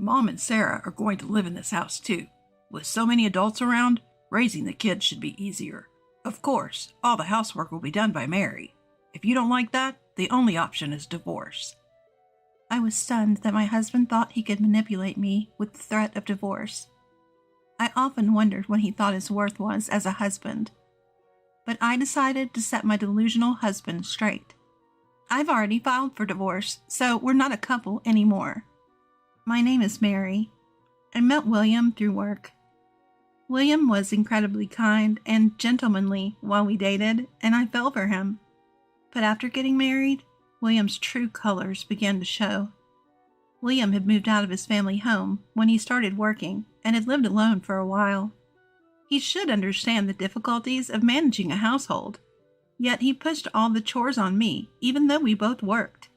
Mom and Sarah are going to live in this house too. With so many adults around, raising the kids should be easier. Of course, all the housework will be done by Mary. If you don't like that, the only option is divorce. I was stunned that my husband thought he could manipulate me with the threat of divorce. I often wondered what he thought his worth was as a husband. But I decided to set my delusional husband straight. I've already filed for divorce, so we're not a couple anymore. My name is Mary. I met William through work. William was incredibly kind and gentlemanly while we dated, and I fell for him. But after getting married, William's true colors began to show. William had moved out of his family home when he started working and had lived alone for a while. He should understand the difficulties of managing a household, yet he pushed all the chores on me, even though we both worked.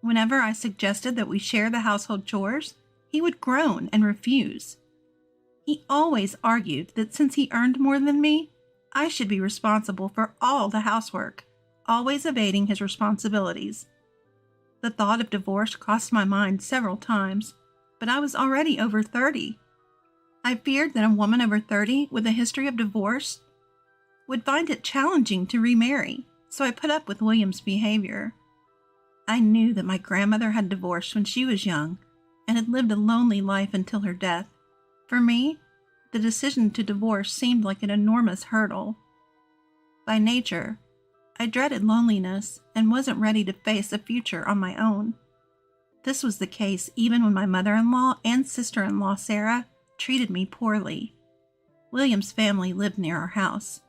Whenever I suggested that we share the household chores, he would groan and refuse. He always argued that since he earned more than me, I should be responsible for all the housework, always evading his responsibilities. The thought of divorce crossed my mind several times, but I was already over 30. I feared that a woman over 30 with a history of divorce would find it challenging to remarry, so I put up with William's behavior. I knew that my grandmother had divorced when she was young and had lived a lonely life until her death. For me, the decision to divorce seemed like an enormous hurdle. By nature, I dreaded loneliness and wasn't ready to face a future on my own. This was the case even when my mother-in-law and sister-in-law, Sarah, treated me poorly. William's family lived near our house.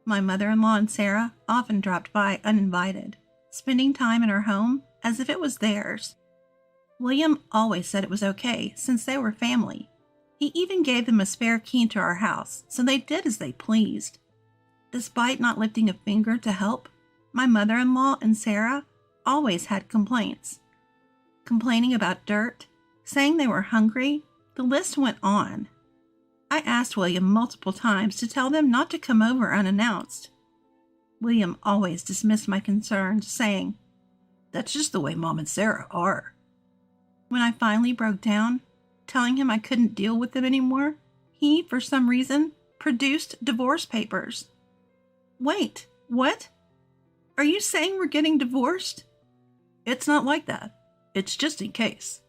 My mother-in-law and Sarah often dropped by uninvited, spending time in our home as if it was theirs. William always said it was okay since they were family. He even gave them a spare key to our house, so they did as they pleased. Despite not lifting a finger to help, my mother-in-law and Sarah always had complaints. Complaining about dirt, saying they were hungry, the list went on. I asked William multiple times to tell them not to come over unannounced. William always dismissed my concerns, saying, "That's just the way Mom and Sarah are." When I finally broke down, telling him I couldn't deal with them anymore, he, for some reason, produced divorce papers. Wait, what? Are you saying we're getting divorced? It's not like that. It's just in case.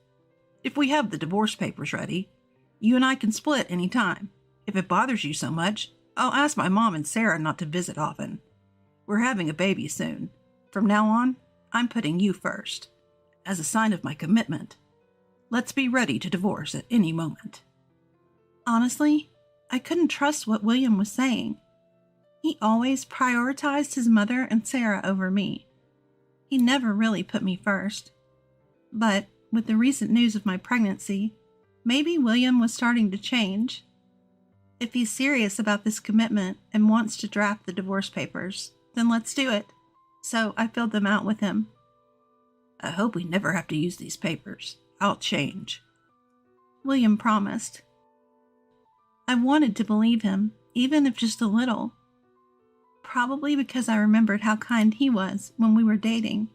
If we have the divorce papers ready, you and I can split any time. If it bothers you so much, I'll ask my mom and Sarah not to visit often. We're having a baby soon. From now on, I'm putting you first. As a sign of my commitment, let's be ready to divorce at any moment. Honestly, I couldn't trust what William was saying. He always prioritized his mother and Sarah over me. He never really put me first. But with the recent news of my pregnancy, maybe William was starting to change. If he's serious about this commitment and wants to draft the divorce papers, then let's do it. So I filled them out with him. I hope we never have to use these papers. I'll change. William promised. I wanted to believe him, even if just a little. Probably because I remembered how kind he was when we were dating.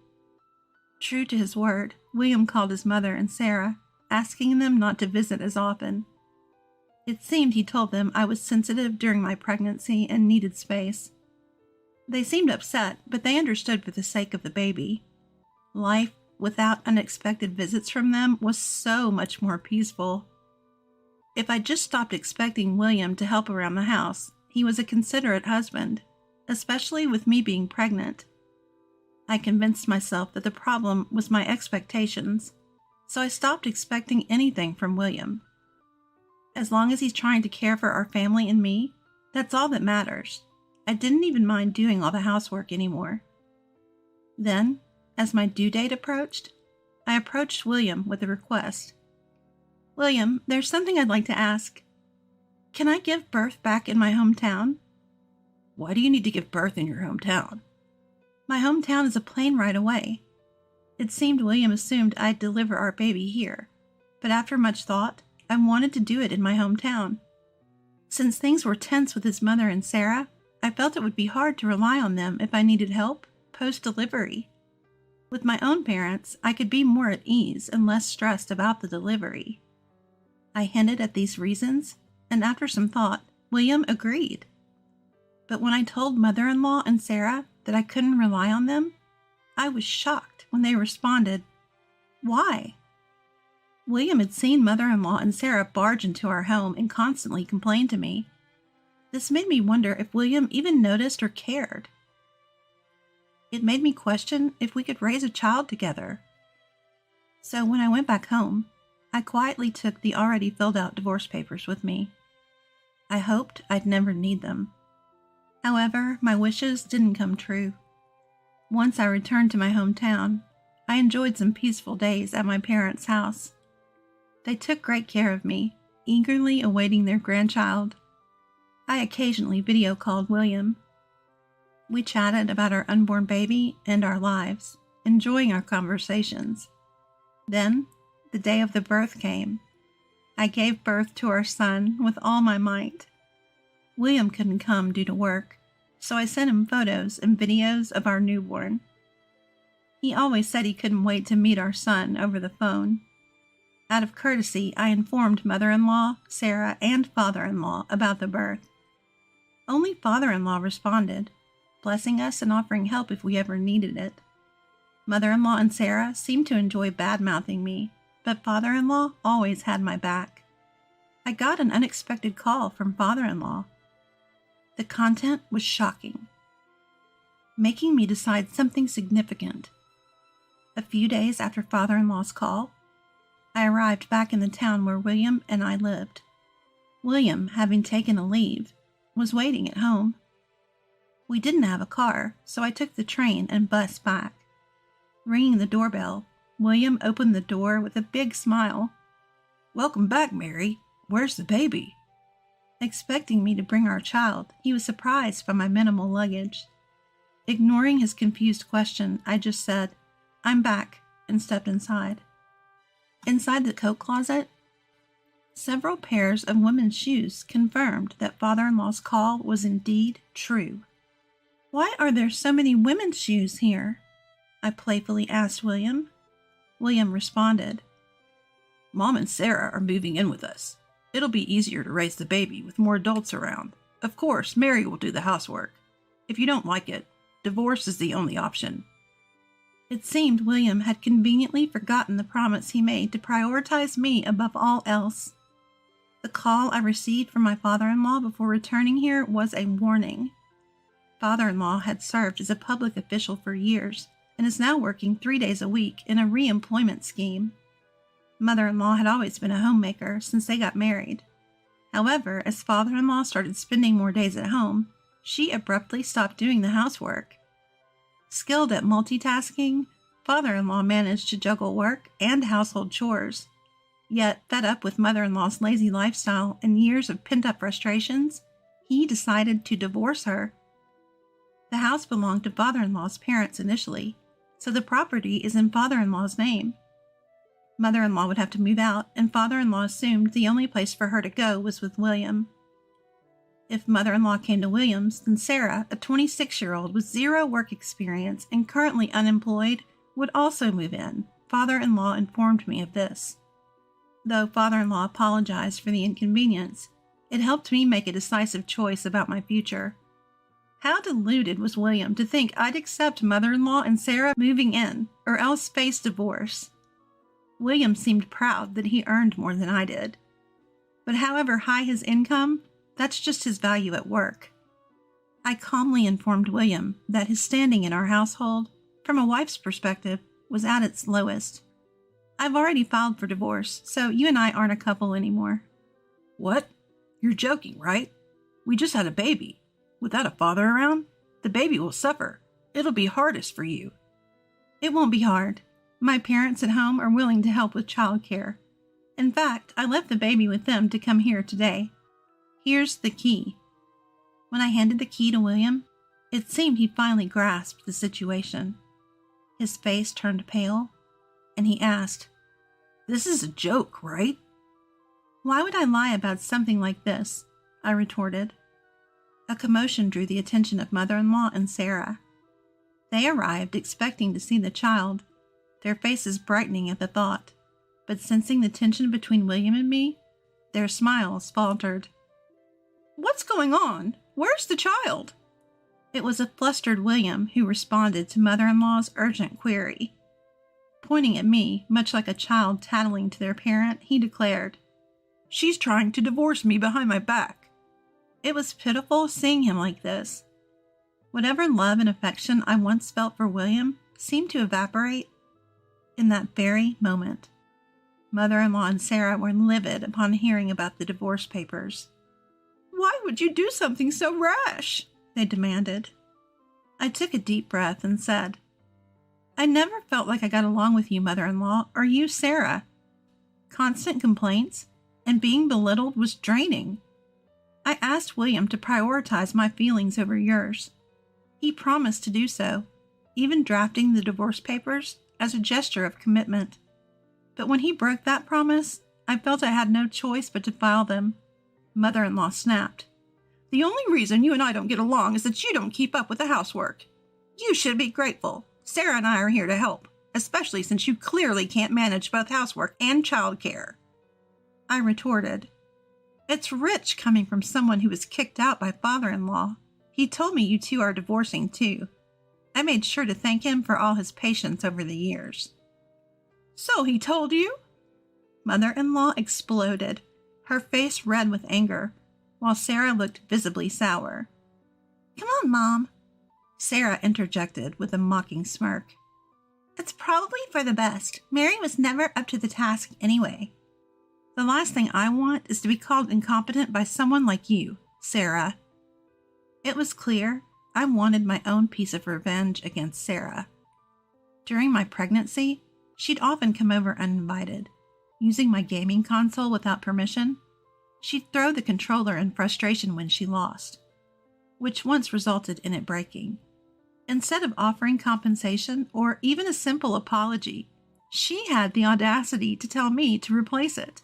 True to his word, William called his mother and Sarah, asking them not to visit as often. It seemed he told them I was sensitive during my pregnancy and needed space. They seemed upset, but they understood for the sake of the baby. Life without unexpected visits from them was so much more peaceful. If I just stopped expecting William to help around the house, he was a considerate husband, especially with me being pregnant. I convinced myself that the problem was my expectations, so I stopped expecting anything from William. As long as he's trying to care for our family and me, that's all that matters. I didn't even mind doing all the housework anymore. Then, as my due date approached, I approached William with a request. William, there's something I'd like to ask. Can I give birth back in my hometown? Why do you need to give birth in your hometown? My hometown is a plane ride away. It seemed William assumed I'd deliver our baby here, but after much thought, I wanted to do it in my hometown. Since things were tense with his mother and Sarah, I felt it would be hard to rely on them if I needed help post-delivery. With my own parents, I could be more at ease and less stressed about the delivery. I hinted at these reasons, and after some thought, William agreed. But when I told mother-in-law and Sarah that I couldn't rely on them, I was shocked when they responded, "Why?" William had seen mother-in-law and Sarah barge into our home and constantly complain to me. This made me wonder if William even noticed or cared. It made me question if we could raise a child together. So when I went back home, I quietly took the already filled out divorce papers with me. I hoped I'd never need them. However, my wishes didn't come true. Once I returned to my hometown, I enjoyed some peaceful days at my parents' house. They took great care of me, eagerly awaiting their grandchild. I occasionally video called William. We chatted about our unborn baby and our lives, enjoying our conversations. Then, the day of the birth came. I gave birth to our son with all my might. William couldn't come due to work, so I sent him photos and videos of our newborn. He always said he couldn't wait to meet our son over the phone. Out of courtesy, I informed mother-in-law, Sarah, and father-in-law about the birth. Only father-in-law responded, blessing us and offering help if we ever needed it. Mother-in-law and Sarah seemed to enjoy bad-mouthing me, but father-in-law always had my back. I got an unexpected call from father-in-law. The content was shocking, making me decide something significant. A few days after father-in-law's call, I arrived back in the town where William and I lived. William, having taken a leave, was waiting at home. We didn't have a car, so I took the train and bus back. Ringing the doorbell, William opened the door with a big smile. "Welcome back, Mary. Where's the baby?" Expecting me to bring our child, he was surprised by my minimal luggage. Ignoring his confused question, I just said, "I'm back," and stepped inside. Inside the coat closet, several pairs of women's shoes confirmed that father-in-law's call was indeed true. "Why are there so many women's shoes here?" I playfully asked William. William responded, "Mom and Sarah are moving in with us. It'll be easier to raise the baby with more adults around. Of course, Mary will do the housework. If you don't like it, divorce is the only option." It seemed William had conveniently forgotten the promise he made to prioritize me above all else. The call I received from my father-in-law before returning here was a warning. Father-in-law had served as a public official for years and is now working 3 days a week in a re-employment scheme. Mother-in-law had always been a homemaker since they got married. However, as father-in-law started spending more days at home, she abruptly stopped doing the housework. Skilled at multitasking, father-in-law managed to juggle work and household chores. Yet, fed up with mother-in-law's lazy lifestyle and years of pent-up frustrations, he decided to divorce her. The house belonged to father-in-law's parents initially, so the property is in father-in-law's name. Mother-in-law would have to move out, and father-in-law assumed the only place for her to go was with William. If mother-in-law came to William's, then Sarah, a 26-year-old with zero work experience and currently unemployed, would also move in. Father-in-law informed me of this. Though father-in-law apologized for the inconvenience, it helped me make a decisive choice about my future. How deluded was William to think I'd accept mother-in-law and Sarah moving in, or else face divorce. William seemed proud that he earned more than I did. But however high his income, that's just his value at work. I calmly informed William that his standing in our household, from a wife's perspective, was at its lowest. "I've already filed for divorce, so you and I aren't a couple anymore." "What? You're joking, right? We just had a baby. Without a father around, the baby will suffer. It'll be hardest for you." "It won't be hard. My parents at home are willing to help with childcare. In fact, I left the baby with them to come here today. Here's the key." When I handed the key to William, it seemed he finally grasped the situation. His face turned pale, and he asked, "This is a joke, right?" "Why would I lie about something like this?" I retorted. A commotion drew the attention of mother-in-law and Sarah. They arrived expecting to see the child, their faces brightening at the thought, but sensing the tension between William and me, their smiles faltered. "What's going on? Where's the child?" It was a flustered William who responded to mother-in-law's urgent query. Pointing at me, much like a child tattling to their parent, he declared, "She's trying to divorce me behind my back." It was pitiful seeing him like this. Whatever love and affection I once felt for William seemed to evaporate in that very moment. Mother-in-law and Sarah were livid upon hearing about the divorce papers. "Why would you do something so rash?" they demanded. I took a deep breath and said, "I never felt like I got along with you, mother-in-law, or you, Sarah. Constant complaints and being belittled was draining. I asked William to prioritize my feelings over yours. He promised to do so, even drafting the divorce papers as a gesture of commitment. But when he broke that promise, I felt I had no choice but to file them." Mother-in-law snapped. "The only reason you and I don't get along is that you don't keep up with the housework. You should be grateful. Sarah and I are here to help, especially since you clearly can't manage both housework and childcare." I retorted, "It's rich coming from someone who was kicked out by father-in-law. He told me you two are divorcing too." I made sure to thank him for all his patience over the years. "So he told you?" Mother-in-law exploded, her face red with anger, while Sarah looked visibly sour. "Come on, Mom," Sarah interjected with a mocking smirk. "It's probably for the best. Mary was never up to the task anyway." "The last thing I want is to be called incompetent by someone like you, Sarah." It was clear I wanted my own piece of revenge against Sarah. During my pregnancy, she'd often come over uninvited, using my gaming console without permission. She'd throw the controller in frustration when she lost, which once resulted in it breaking. Instead of offering compensation or even a simple apology, she had the audacity to tell me to replace it.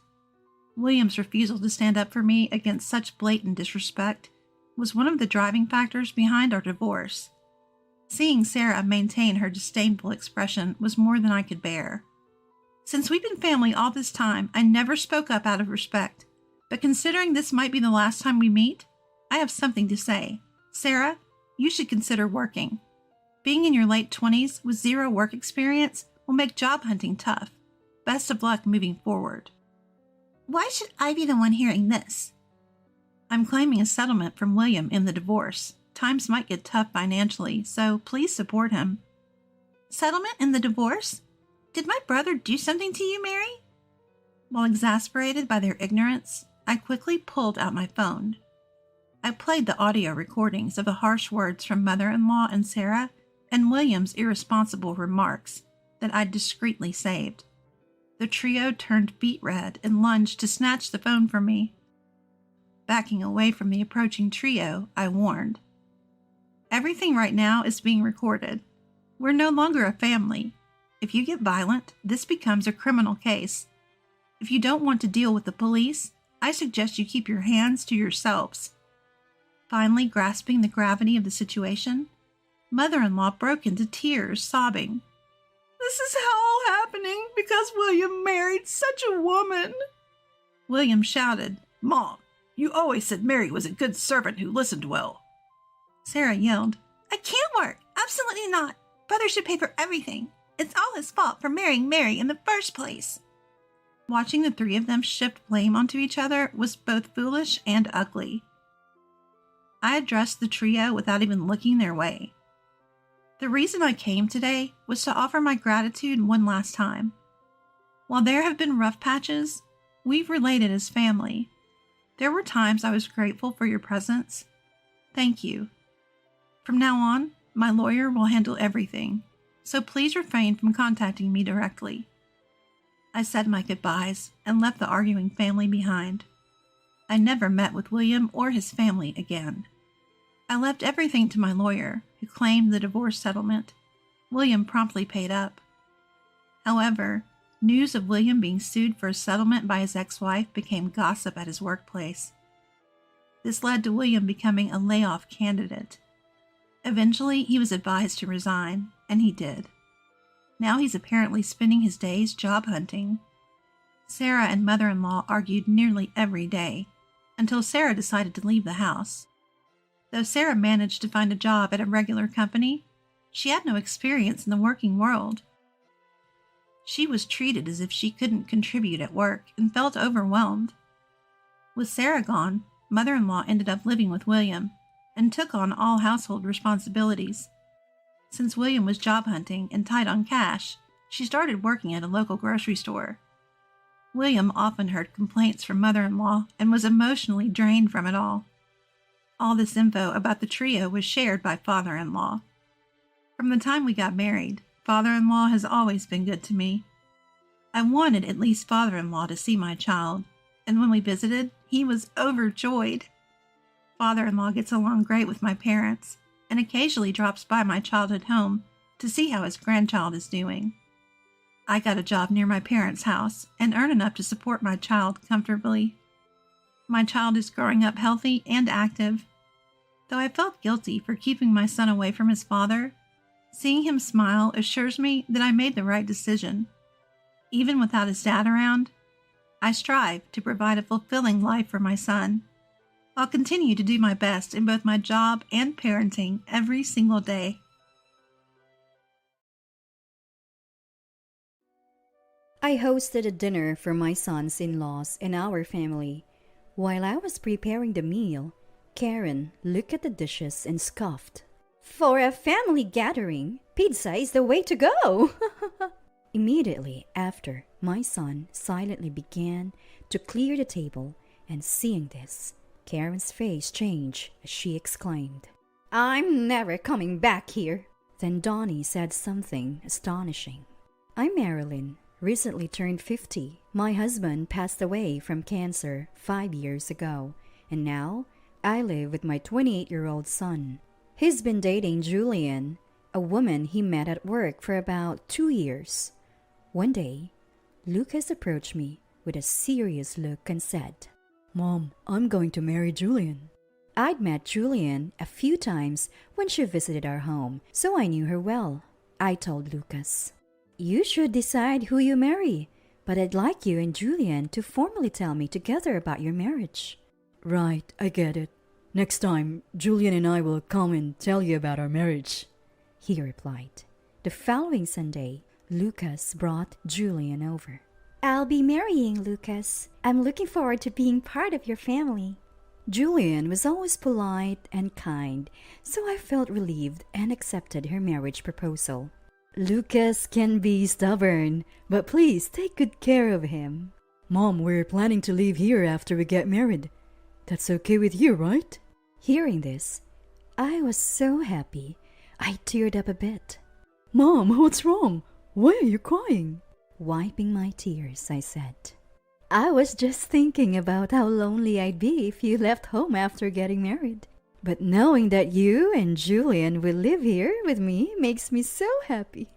William's refusal to stand up for me against such blatant disrespect was one of the driving factors behind our divorce. Seeing Sarah maintain her disdainful expression was more than I could bear. Since we've been family all this time, I never spoke up out of respect, but considering this might be the last time we meet, I have something to say. Sarah, you should consider working. Being in your late 20s with zero work experience will make job hunting tough. Best of luck moving forward." "Why should I be the one hearing this?" "I'm claiming a settlement from William in the divorce. Times might get tough financially, so please support him." "Settlement in the divorce? Did my brother do something to you, Mary?" While exasperated by their ignorance, I quickly pulled out my phone. I played the audio recordings of the harsh words from mother-in-law and Sarah and William's irresponsible remarks that I'd discreetly saved. The trio turned beet red and lunged to snatch the phone from me. Backing away from the approaching trio, I warned, "Everything right now is being recorded. We're no longer a family. If you get violent, this becomes a criminal case. If you don't want to deal with the police, I suggest you keep your hands to yourselves." Finally grasping the gravity of the situation, mother-in-law broke into tears, sobbing, "This is all happening because William married such a woman." William shouted, "Mom, you always said Mary was a good servant who listened well." Sarah yelled, "I can't work. Absolutely not. Brother should pay for everything. It's all his fault for marrying Mary in the first place." Watching the three of them shift blame onto each other was both foolish and ugly. I addressed the trio without even looking their way. The reason I came today was to offer my gratitude one last time. While there have been rough patches, we've related as family. There were times I was grateful for your presence. Thank you. From now on, my lawyer will handle everything, so please refrain from contacting me directly. I said my goodbyes and left the arguing family behind. I never met with William or his family again. I left everything to my lawyer, who claimed the divorce settlement. William promptly paid up. However, news of William being sued for a settlement by his ex-wife became gossip at his workplace. This led to William becoming a layoff candidate. Eventually, he was advised to resign, and he did. Now he's apparently spending his days job hunting. Sarah and mother-in-law argued nearly every day, until Sarah decided to leave the house. Though Sarah managed to find a job at a regular company, she had no experience in the working world. She was treated as if she couldn't contribute at work and felt overwhelmed. With Sarah gone, mother-in-law ended up living with William and took on all household responsibilities. Since William was job hunting and tight on cash, she started working at a local grocery store. William often heard complaints from mother-in-law and was emotionally drained from it all. All this info about the trio was shared by father-in-law. From the time we got married, father-in-law has always been good to me. I wanted at least father-in-law to see my child, and when we visited, he was overjoyed. Father-in-law gets along great with my parents, and occasionally drops by my childhood home to see how his grandchild is doing. I got a job near my parents' house and earn enough to support my child comfortably. My child is growing up healthy and active. Though I felt guilty for keeping my son away from his father, seeing him smile assures me that I made the right decision. Even without his dad around, I strive to provide a fulfilling life for my son. I'll continue to do my best in both my job and parenting every single day. I hosted a dinner for my sons in-laws and our family. While I was preparing the meal, Karen looked at the dishes and scoffed. For a family gathering, pizza is the way to go! Immediately after, my son silently began to clear the table, and seeing this, Karen's face changed as she exclaimed, "I'm never coming back here!" Then Donnie said something astonishing. I'm Marilyn, recently turned 50. My husband passed away from cancer 5 years ago, and now I live with my 28-year-old son. He's been dating Julian, a woman he met at work for about 2 years. One day, Lucas approached me with a serious look and said, "Mom, I'm going to marry Julian." I'd met Julian a few times when she visited our home, so I knew her well. I told Lucas, "You should decide who you marry, but I'd like you and Julian to formally tell me together about your marriage." "Right, I get it. Next time, Julian and I will come and tell you about our marriage," he replied. The following Sunday, Lucas brought Julian over. "I'll be marrying Lucas. I'm looking forward to being part of your family." Julian was always polite and kind, so I felt relieved and accepted her marriage proposal. "Lucas can be stubborn, but please take good care of him." "Mom, we're planning to leave here after we get married. That's okay with you, right?" Hearing this, I was so happy, I teared up a bit. "Mom, what's wrong? Why are you crying?" Wiping my tears, I said, "I was just thinking about how lonely I'd be if you left home after getting married. But knowing that you and Julian will live here with me makes me so happy.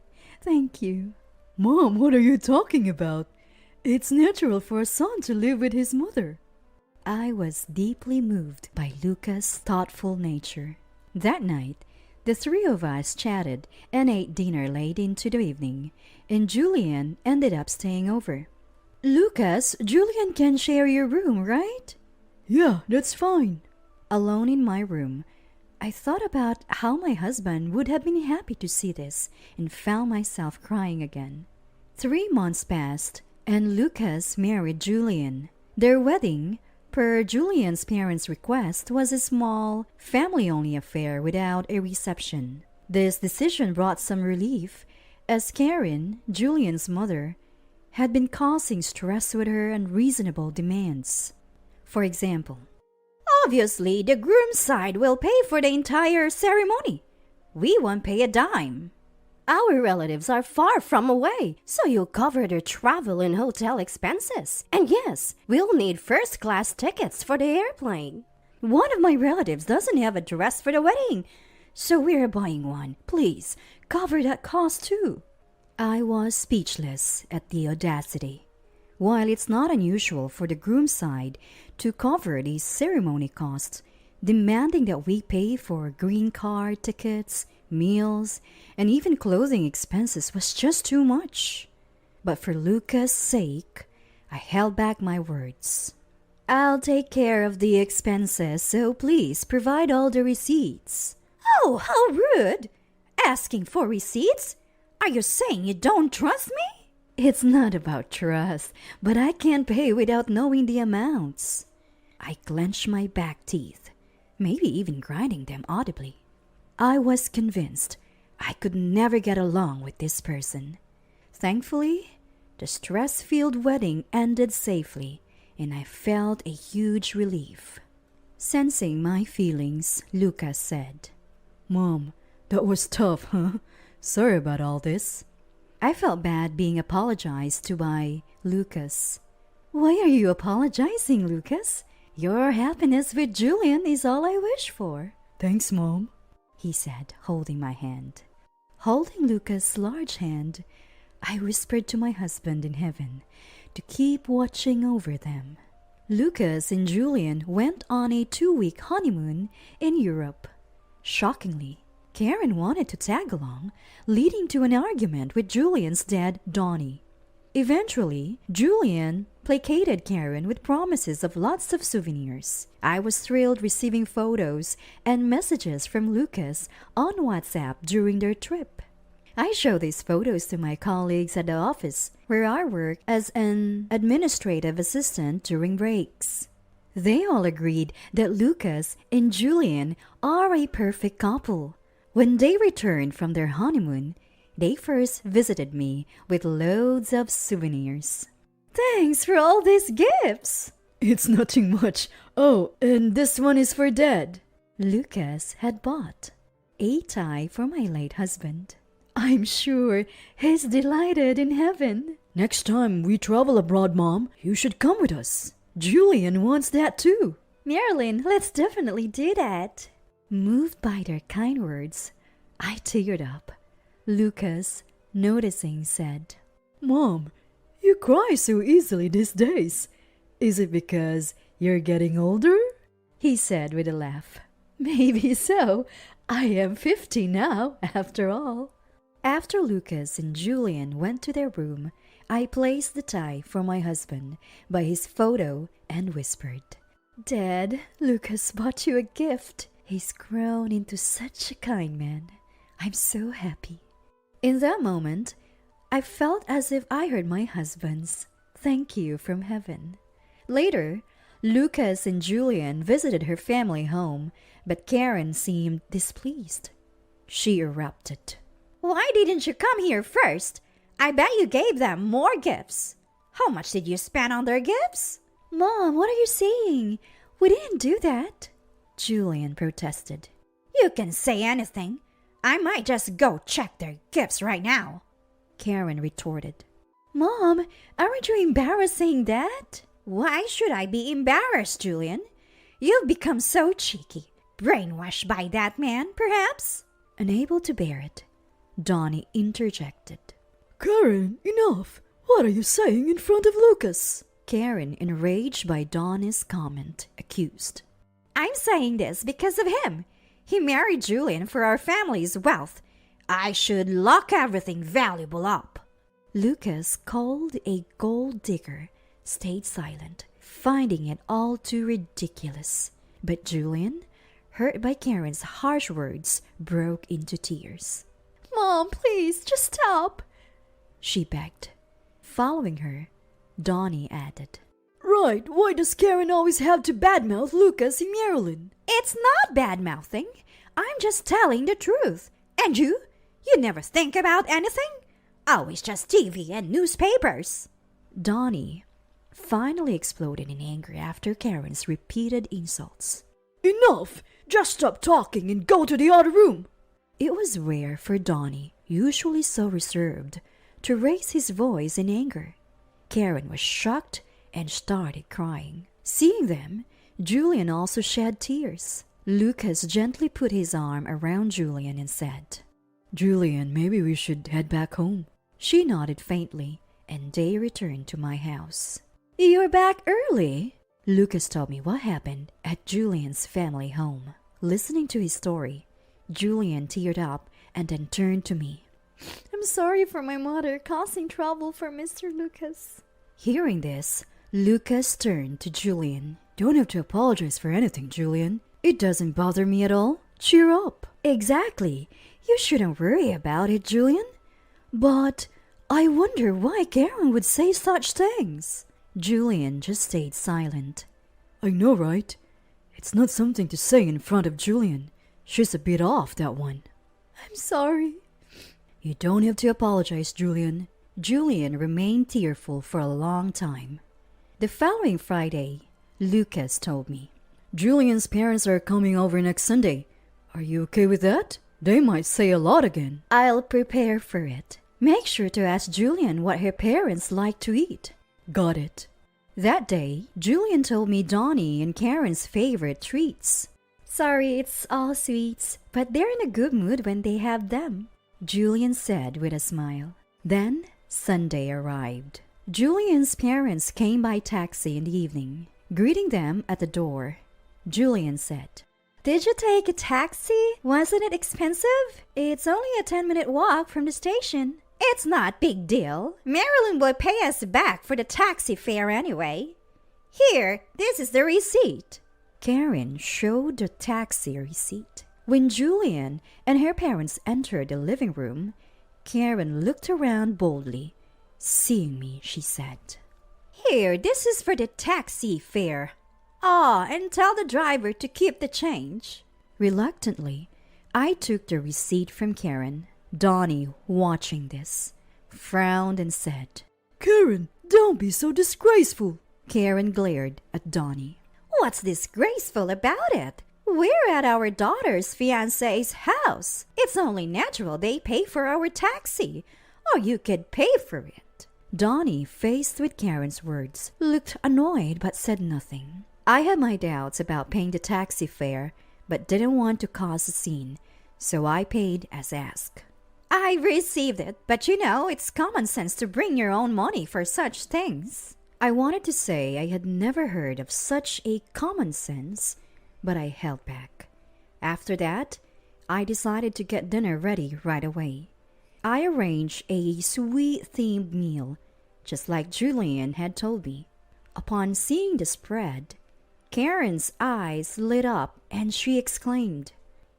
Thank you." "Mom, what are you talking about? It's natural for a son to live with his mother." I was deeply moved by Lucas' thoughtful nature. That night, the three of us chatted and ate dinner late into the evening, and Julian ended up staying over. "Lucas, Julian can share your room, right?" "Yeah, that's fine." Alone in my room, I thought about how my husband would have been happy to see this and found myself crying again. 3 months passed, and Lucas married Julian. Their wedding, per Julian's parents' request, was a small, family-only affair without a reception. This decision brought some relief, as Karen, Julian's mother, had been causing stress with her unreasonable demands. For example, "Obviously, the groom's side will pay for the entire ceremony. We won't pay a dime. Our relatives are far from away, so you'll cover their travel and hotel expenses. And yes, we'll need first-class tickets for the airplane. One of my relatives doesn't have a dress for the wedding, so we're buying one. Please, cover that cost too." I was speechless at the audacity. While it's not unusual for the groom's side to cover these ceremony costs, demanding that we pay for green card tickets, meals, and even clothing expenses was just too much. But for Lucas' sake, I held back my words. I'll take care of the expenses, so please provide all the receipts. Oh, how rude! Asking for receipts? Are you saying you don't trust me? It's not about trust, but I can't pay without knowing the amounts. I clenched my back teeth, maybe even grinding them audibly. I was convinced I could never get along with this person. Thankfully, the stress-filled wedding ended safely, and I felt a huge relief. Sensing my feelings, Lucas said, "Mom, that was tough, huh? Sorry about all this." I felt bad being apologized to by Lucas. "Why are you apologizing, Lucas? Your happiness with Julian is all I wish for." "Thanks, Mom," he said, holding my hand. Holding Lucas' large hand, I whispered to my husband in heaven to keep watching over them. Lucas and Julian went on a 2-week honeymoon in Europe. Shockingly, Karen wanted to tag along, leading to an argument with Julian's dad, Donnie. Eventually, Julian placated Karen with promises of lots of souvenirs. I was thrilled receiving photos and messages from Lucas on WhatsApp during their trip. I show these photos to my colleagues at the office, where I work as an administrative assistant during breaks. They all agreed that Lucas and Julian are a perfect couple. When they returned from their honeymoon, they first visited me with loads of souvenirs. Thanks for all these gifts. "It's nothing much. Oh, and this one is for Dad." Lucas had bought a tie for my late husband. I'm sure he's delighted in heaven. "Next time we travel abroad, Mom, you should come with us. Julian wants that too." Marilyn, let's definitely do that. Moved by their kind words, I teared up. Lucas, noticing, said, "Mom, you cry so easily these days. Is it because you're getting older?" He said with a laugh. "Maybe so. I am 50 now, after all." After Lucas and Julian went to their room, I placed the tie for my husband by his photo and whispered, "Dad, Lucas bought you a gift. He's grown into such a kind man. I'm so happy." In that moment, I felt as if I heard my husband's thank you from heaven. Later, Lucas and Julian visited her family home, but Karen seemed displeased. She erupted. Why didn't you come here first? I bet you gave them more gifts. How much did you spend on their gifts? "Mom, what are you saying? We didn't do that," Julian protested. You can say anything. I might just go check their gifts right now, Karen retorted. "Mom, aren't you embarrassed saying that?" Why should I be embarrassed, Julian? You've become so cheeky. Brainwashed by that man, perhaps? Unable to bear it, Donnie interjected. "Karen, enough! What are you saying in front of Lucas?" Karen, enraged by Donnie's comment, accused. I'm saying this because of him. He married Julian for our family's wealth. I should lock everything valuable up. Lucas, called a gold digger, stayed silent, finding it all too ridiculous. But Julian, hurt by Karen's harsh words, broke into tears. Mom, please, just stop, she begged. Following her, Donnie added, "Right, why does Karen always have to badmouth Lucas and Marilyn?" It's not bad-mouthing. I'm just telling the truth. And you never think about anything? Always just TV and newspapers. Donnie finally exploded in anger after Karen's repeated insults. "Enough! Just stop talking and go to the other room." It was rare for Donnie, usually so reserved, to raise his voice in anger. Karen was shocked and started crying. Seeing them, Julian also shed tears. Lucas gently put his arm around Julian and said, "Julian, maybe we should head back home." She nodded faintly, and they returned to my house. "You're back early?" Lucas told me what happened at Julian's family home. Listening to his story, Julian teared up and then turned to me. I'm sorry for my mother causing trouble for Mr. Lucas. Hearing this, Lucas turned to Julian. Don't have to apologize for anything, Julian. It doesn't bother me at all. Cheer up. Exactly. You shouldn't worry about it, Julian. But I wonder why Karen would say such things. Julian just stayed silent. I know, right? It's not something to say in front of Julian. She's a bit off, that one. I'm sorry. You don't have to apologize, Julian. Julian remained tearful for a long time. The following Friday, Lucas told me, Julian's parents are coming over next Sunday. Are you okay with that? They might say a lot again. I'll prepare for it. Make sure to ask Julian what her parents like to eat. Got it. That day, Julian told me Donnie and Karen's favorite treats. Sorry, it's all sweets, but they're in a good mood when they have them, Julian said with a smile. Then Sunday arrived. Julian's parents came by taxi in the evening. Greeting them at the door, Julian said, Did you take a taxi? Wasn't it expensive? It's only a 10-minute walk from the station. It's not big deal. Marilyn will pay us back for the taxi fare anyway. Here, this is the receipt. Karen showed the taxi receipt. When Julian and her parents entered the living room, Karen looked around boldly. Seeing me, she said, Here, this is for the taxi fare. And tell the driver to keep the change. Reluctantly, I took the receipt from Karen. Donnie, watching this, frowned and said, Karen, don't be so disgraceful. Karen glared at Donnie. What's disgraceful about it? We're at our daughter's fiancé's house. It's only natural they pay for our taxi, or you could pay for it. Donnie, faced with Karen's words, looked annoyed but said nothing. I had my doubts about paying the taxi fare, but didn't want to cause a scene, so I paid as asked. I received it, but you know, it's common sense to bring your own money for such things. I wanted to say I had never heard of such a common sense, but I held back. After that, I decided to get dinner ready right away. I arranged a sweet-themed meal, just like Julian had told me. Upon seeing the spread, Karen's eyes lit up and she exclaimed,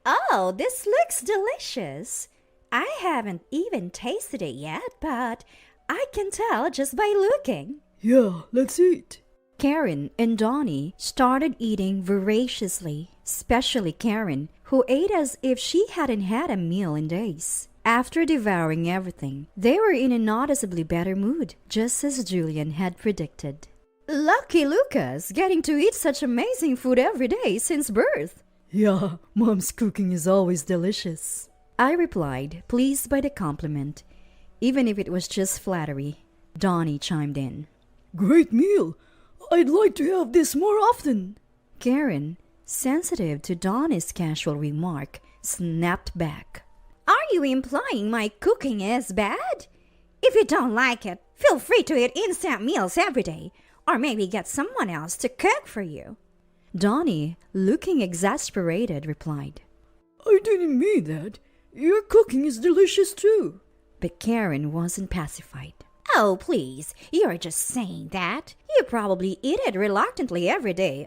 Oh, this looks delicious. I haven't even tasted it yet, but I can tell just by looking. Yeah, let's eat. Karen and Donnie started eating voraciously, especially Karen, who ate as if she hadn't had a meal in days. After devouring everything, they were in a noticeably better mood, just as Julian had predicted. Lucky Lucas, getting to eat such amazing food every day since birth. Yeah, Mom's cooking is always delicious, I replied, pleased by the compliment, even if it was just flattery. Donnie chimed in. Great meal. I'd like to have this more often. Karen, sensitive to Donnie's casual remark, snapped back. Are you implying my cooking is bad? If you don't like it, feel free to eat instant meals every day, or maybe get someone else to cook for you. Donnie, looking exasperated, replied, I didn't mean that. Your cooking is delicious too. But Karen wasn't pacified. Oh, please, you're just saying that. You probably eat it reluctantly every day.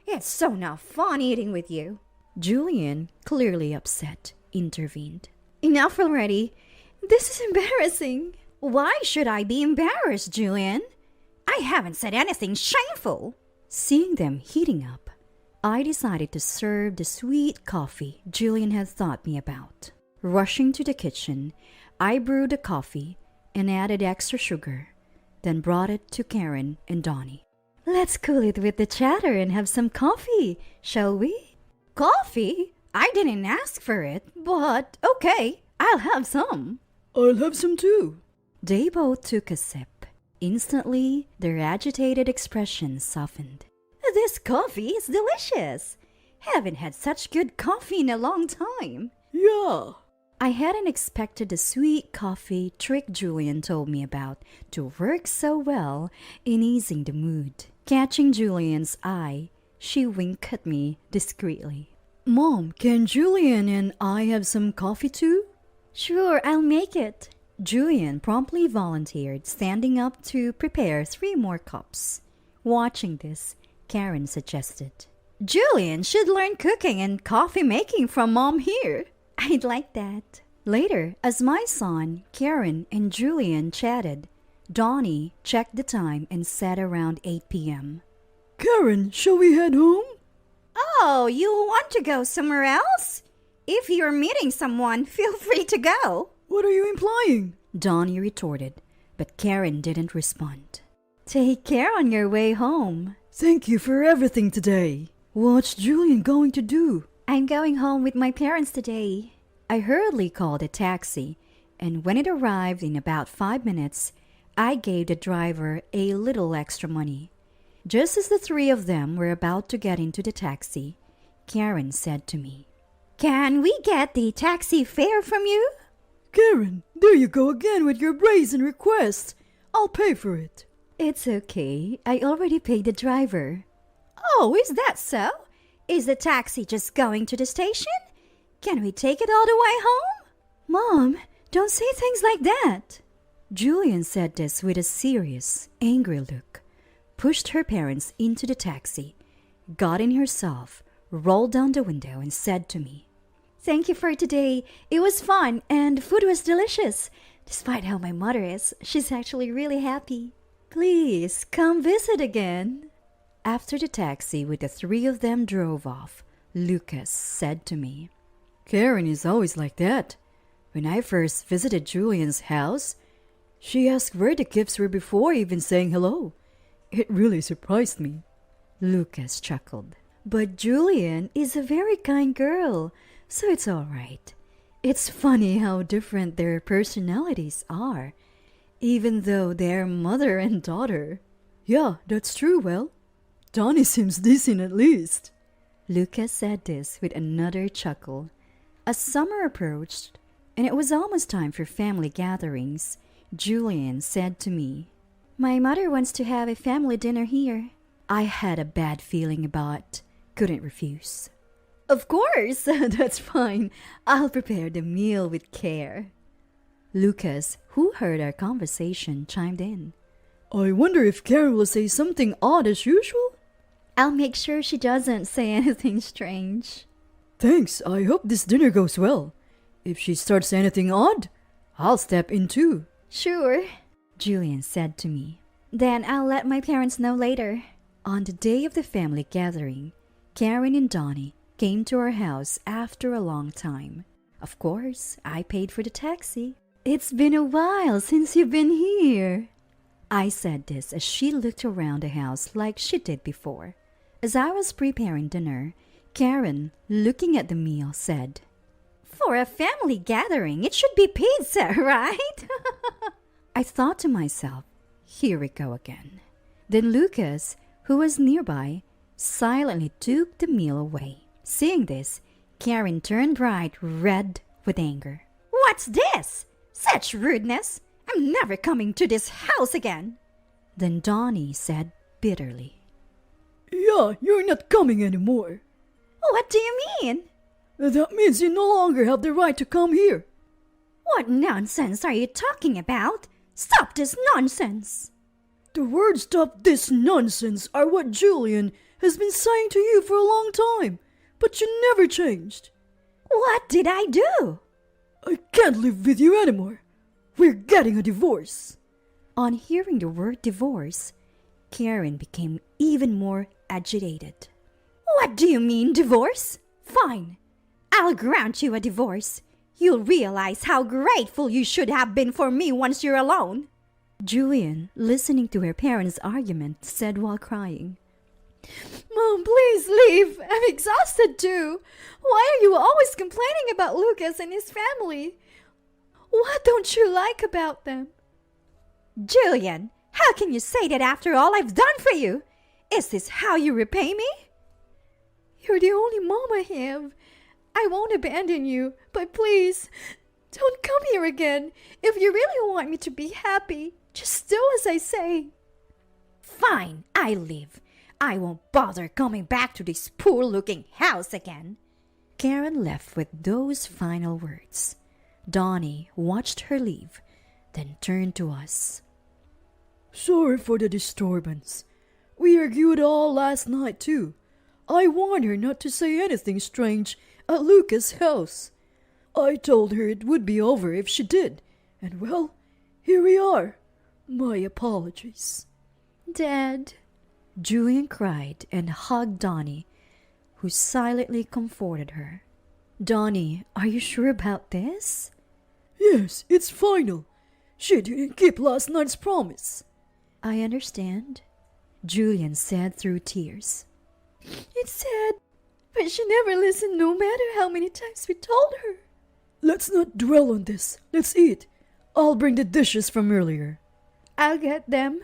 It's so not fun eating with you. Julian, clearly upset, intervened. Enough already. This is embarrassing. Why should I be embarrassed, Julian? I haven't said anything shameful. Seeing them heating up, I decided to serve the sweet coffee Julian had taught me about. Rushing to the kitchen, I brewed the coffee and added extra sugar, then brought it to Karen and Donnie. Let's cool it with the chatter and have some coffee, shall we? Coffee? I didn't ask for it, but okay, I'll have some. I'll have some too. They both took a sip. Instantly, their agitated expressions softened. This coffee is delicious. Haven't had such good coffee in a long time. Yeah. I hadn't expected the sweet coffee trick Julian told me about to work so well in easing the mood. Catching Julian's eye, she winked at me discreetly. Mom, can Julian and I have some coffee too? Sure, I'll make it. Julian promptly volunteered, standing up to prepare 3 more cups. Watching this, Karen suggested, Julian should learn cooking and coffee making from Mom here. I'd like that. Later, as my son, Karen, and Julian chatted, Donnie checked the time and said around 8 p.m. Karen, shall we head home? Oh, you want to go somewhere else? If you're meeting someone, feel free to go. What are you implying? Donnie retorted, but Karen didn't respond. Take care on your way home. Thank you for everything today. What's Julian going to do? I'm going home with my parents today. I hurriedly called a taxi, and when it arrived in about 5 minutes, I gave the driver a little extra money. Just as the 3 of them were about to get into the taxi, Karen said to me, Can we get the taxi fare from you? Karen, there you go again with your brazen request. I'll pay for it. It's okay. I already paid the driver. Oh, is that so? Is the taxi just going to the station? Can we take it all the way home? Mom, don't say things like that. Julian said this with a serious, angry look, pushed her parents into the taxi, got in herself, rolled down the window and said to me, Thank you for today. It was fun and the food was delicious. Despite how my mother is, she's actually really happy. Please, come visit again. After the taxi with the 3 of them drove off, Lucas said to me, Karen is always like that. When I first visited Julian's house, she asked where the gifts were before even saying hello. It really surprised me. Lucas chuckled. But Julian is a very kind girl, so it's all right. It's funny how different their personalities are, even though they're mother and daughter. Yeah, that's true, well. Donnie seems decent at least. Lucas said this with another chuckle. As summer approached, and it was almost time for family gatherings, Julian said to me, My mother wants to have a family dinner here. I had a bad feeling but couldn't refuse. Of course, that's fine. I'll prepare the meal with care. Lucas, who heard our conversation, chimed in. I wonder if Karen will say something odd as usual? I'll make sure she doesn't say anything strange. Thanks, I hope this dinner goes well. If she starts anything odd, I'll step in too. Sure, Julian said to me. Then I'll let my parents know later. On the day of the family gathering, Karen and Donnie came to our house after a long time. Of course, I paid for the taxi. It's been a while since you've been here. I said this as she looked around the house like she did before. As I was preparing dinner, Karen, looking at the meal, said, For a family gathering, it should be pizza, right? I thought to myself, here we go again. Then Lucas, who was nearby, silently took the meal away. Seeing this, Karen turned bright red with anger. What's this? Such rudeness! I'm never coming to this house again. Then Donnie said bitterly, Yeah, you're not coming anymore. What do you mean? That means you no longer have the right to come here. What nonsense are you talking about? Stop this nonsense! The words "stop this nonsense" are what Julian has been saying to you for a long time, but you never changed. What did I do? I can't live with you anymore. We're getting a divorce. On hearing the word divorce, Karen became even more agitated. What do you mean, divorce? Fine. I'll grant you a divorce. You'll realize how grateful you should have been for me once you're alone. Julian, listening to her parents' argument, said while crying, Mom, please leave. I'm exhausted too. Why are you always complaining about Lucas and his family? What don't you like about them? Julian, how can you say that after all I've done for you? Is this how you repay me? You're the only mom I have. I won't abandon you, but please, don't come here again. If you really want me to be happy, just do as I say. Fine, I leave. I won't bother coming back to this poor-looking house again. Karen left with those final words. Donnie watched her leave, then turned to us. Sorry for the disturbance. We argued all last night, too. I warned her not to say anything strange at Lucas' house. I told her it would be over if she did, and well, here we are. My apologies. Dad, Julian cried and hugged Donnie, who silently comforted her. Donnie, are you sure about this? Yes, it's final. She didn't keep last night's promise. I understand, Julian said through tears. It's sad, but she never listened no matter how many times we told her. Let's not dwell on this. Let's eat. I'll bring the dishes from earlier. I'll get them.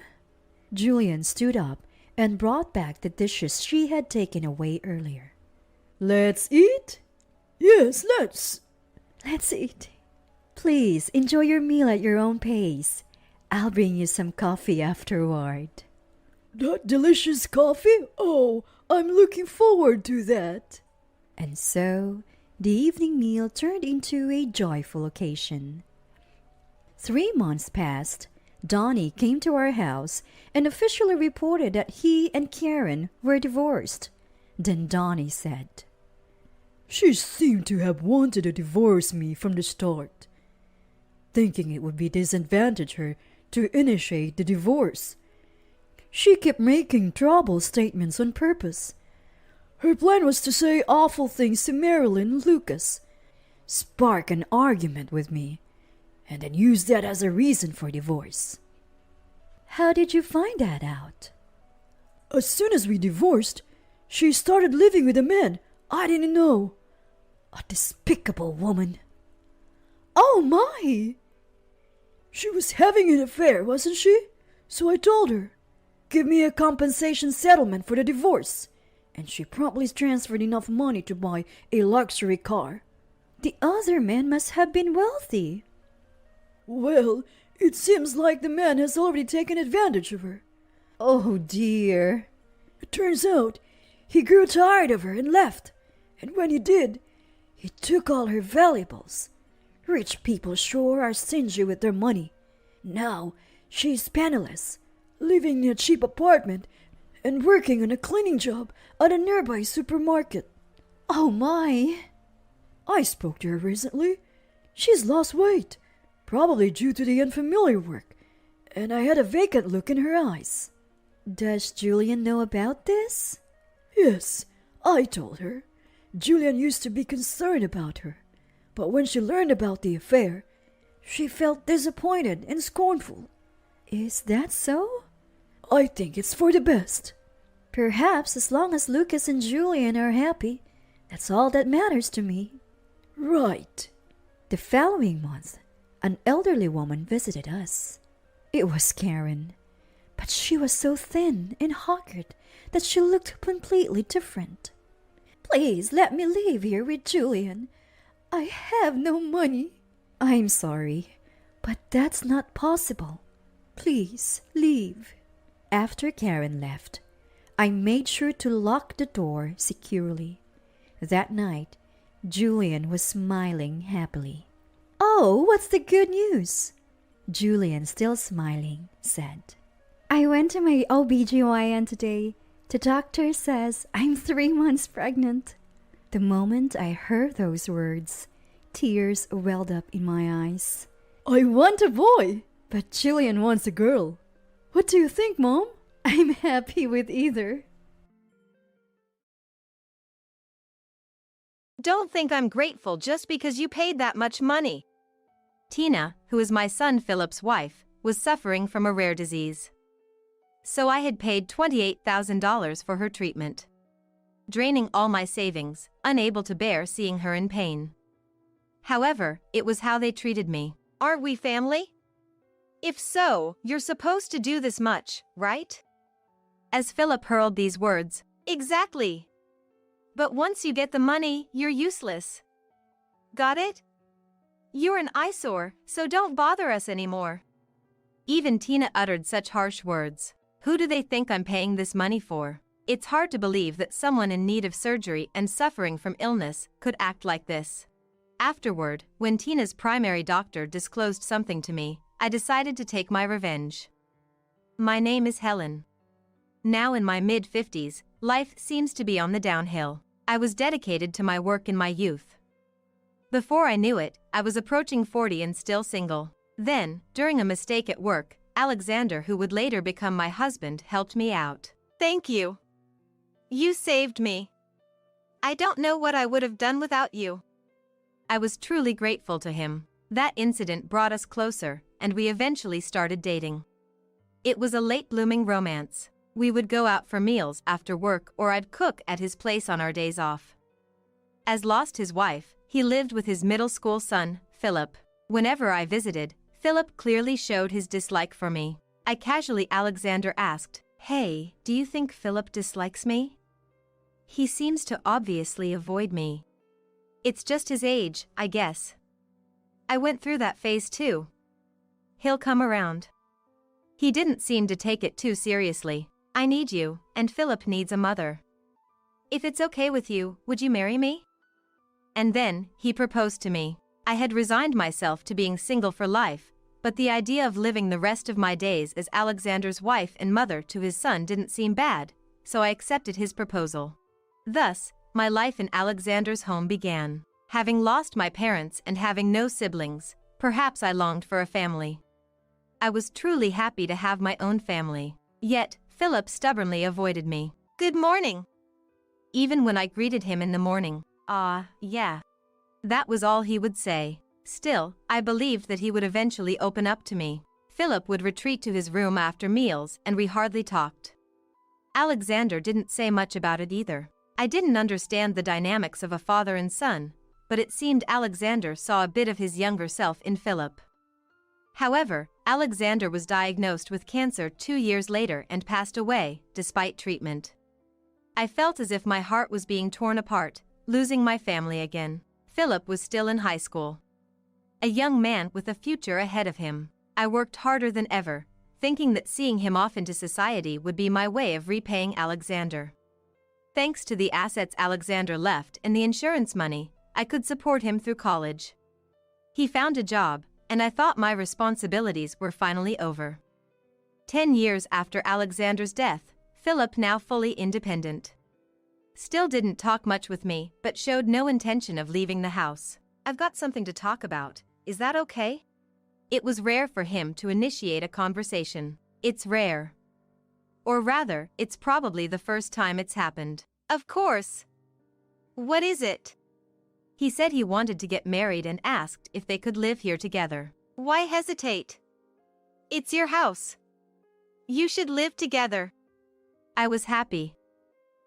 Julian stood up and brought back the dishes she had taken away earlier. Let's eat? Yes, let's. Let's eat. Please enjoy your meal at your own pace. I'll bring you some coffee afterward. That delicious coffee? Oh, I'm looking forward to that. And so, the evening meal turned into a joyful occasion. 3 months passed. Donnie came to our house and officially reported that he and Karen were divorced. Then Donnie said, She seemed to have wanted to divorce me from the start, thinking it would be disadvantage her to initiate the divorce. She kept making trouble statements on purpose. Her plan was to say awful things to Marilyn and Lucas, spark an argument with me, and then use that as a reason for divorce. How did you find that out? As soon as we divorced, she started living with a man I didn't know. A despicable woman. Oh my! She was having an affair, wasn't she? So I told her, give me a compensation settlement for the divorce. And she promptly transferred enough money to buy a luxury car. The other man must have been wealthy. Well, it seems like the man has already taken advantage of her. Oh dear. It turns out he grew tired of her and left. And when he did, he took all her valuables. Rich people sure are stingy with their money. Now she's penniless, living in a cheap apartment and working on a cleaning job at a nearby supermarket. Oh my! I spoke to her recently. She's lost weight, probably due to the unfamiliar work, and I had a vacant look in her eyes. Does Julian know about this? Yes, I told her. Julian used to be concerned about her, but when she learned about the affair, she felt disappointed and scornful. Is that so? I think it's for the best. Perhaps as long as Lucas and Julian are happy, that's all that matters to me. Right. The following month, an elderly woman visited us. It was Karen, but she was so thin and haggard that she looked completely different. Please let me live here with Julian. I have no money. I'm sorry, but that's not possible. Please leave. After Karen left, I made sure to lock the door securely. That night, Julian was smiling happily. Oh, what's the good news? Julian, still smiling, said, I went to my OBGYN today. The doctor says I'm 3 months pregnant. The moment I heard those words, tears welled up in my eyes. I want a boy, but Julian wants a girl. What do you think, Mom? I'm happy with either. Don't think I'm grateful just because you paid that much money. Tina, who is my son Philip's wife, was suffering from a rare disease. So I had paid $28,000 for her treatment, draining all my savings, unable to bear seeing her in pain. However, it was how they treated me. Aren't we family? If so, you're supposed to do this much, right? As Philip hurled these words, exactly. But once you get the money, you're useless. Got it? You're an eyesore, so don't bother us anymore. Even Tina uttered such harsh words. Who do they think I'm paying this money for? It's hard to believe that someone in need of surgery and suffering from illness could act like this. Afterward, when Tina's primary doctor disclosed something to me, I decided to take my revenge. My name is Helen. Now in my mid-50s, life seems to be on the downhill. I was dedicated to my work in my youth. Before I knew it, I was approaching 40 and still single. Then, during a mistake at work, Alexander, who would later become my husband, helped me out. Thank you. You saved me. I don't know what I would have done without you. I was truly grateful to him. That incident brought us closer, and we eventually started dating. It was a late-blooming romance. We would go out for meals after work, or I'd cook at his place on our days off. As lost his wife, he lived with his middle school son, Philip. Whenever I visited, Philip clearly showed his dislike for me. I casually Alexander asked, "Hey, do you think Philip dislikes me? He seems to obviously avoid me." "It's just his age, I guess. I went through that phase too. He'll come around." He didn't seem to take it too seriously. "I need you, and Philip needs a mother. If it's okay with you, would you marry me?" And then, he proposed to me. I had resigned myself to being single for life, but the idea of living the rest of my days as Alexander's wife and mother to his son didn't seem bad, so I accepted his proposal. Thus, my life in Alexander's home began. Having lost my parents and having no siblings, perhaps I longed for a family. I was truly happy to have my own family. Yet, Philip stubbornly avoided me. Good morning. Even when I greeted him in the morning, yeah. That was all he would say. Still, I believed that he would eventually open up to me. Philip would retreat to his room after meals, and we hardly talked. Alexander didn't say much about it either. I didn't understand the dynamics of a father and son, but it seemed Alexander saw a bit of his younger self in Philip. However, Alexander was diagnosed with cancer 2 years later and passed away, despite treatment. I felt as if my heart was being torn apart, losing my family again. Philip was still in high school. A young man with a future ahead of him. I worked harder than ever, thinking that seeing him off into society would be my way of repaying Alexander. Thanks to the assets Alexander left and the insurance money, I could support him through college. He found a job, and I thought my responsibilities were finally over. 10 years after Alexander's death, Philip, now fully independent, still didn't talk much with me, but showed no intention of leaving the house. "I've got something to talk about. Is that okay?" It was rare for him to initiate a conversation. It's rare. Or rather, it's probably the first time it's happened. Of course. What is it? He said he wanted to get married and asked if they could live here together. Why hesitate? It's your house. You should live together. I was happy.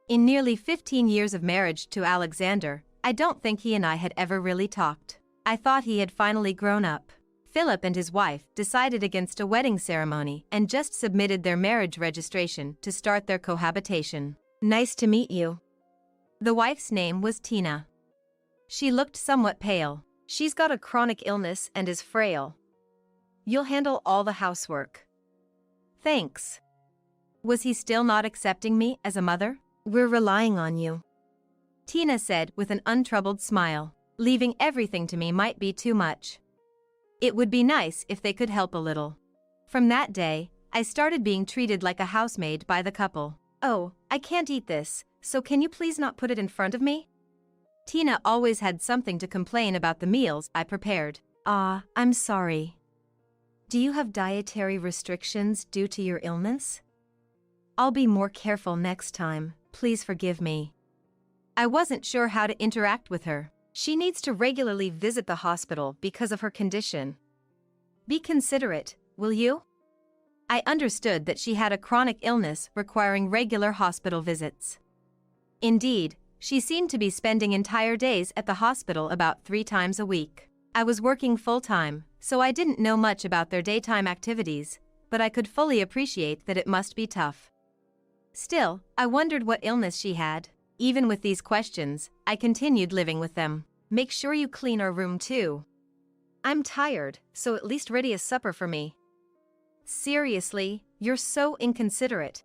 In nearly 15 years of marriage to Alexander, I don't think he and I had ever really talked. I thought he had finally grown up. Philip and his wife decided against a wedding ceremony and just submitted their marriage registration to start their cohabitation. "Nice to meet you." The wife's name was Tina. She looked somewhat pale. "She's got a chronic illness and is frail. You'll handle all the housework." "Thanks." Was he still not accepting me as a mother? "We're relying on you," Tina said with an untroubled smile. Leaving everything to me might be too much. It would be nice if they could help a little. From that day, I started being treated like a housemaid by the couple. "Oh, I can't eat this, so can you please not put it in front of me?" Tina always had something to complain about the meals I prepared. I'm sorry. Do you have dietary restrictions due to your illness? I'll be more careful next time, please forgive me. I wasn't sure how to interact with her. She needs to regularly visit the hospital because of her condition. Be considerate, will you? I understood that she had a chronic illness requiring regular hospital visits. Indeed, she seemed to be spending entire days at the hospital about 3 times a week. I was working full-time, so I didn't know much about their daytime activities, but I could fully appreciate that it must be tough. Still, I wondered what illness she had. Even with these questions, I continued living with them. Make sure you clean our room too. I'm tired, so at least ready a supper for me. Seriously, "You're so inconsiderate."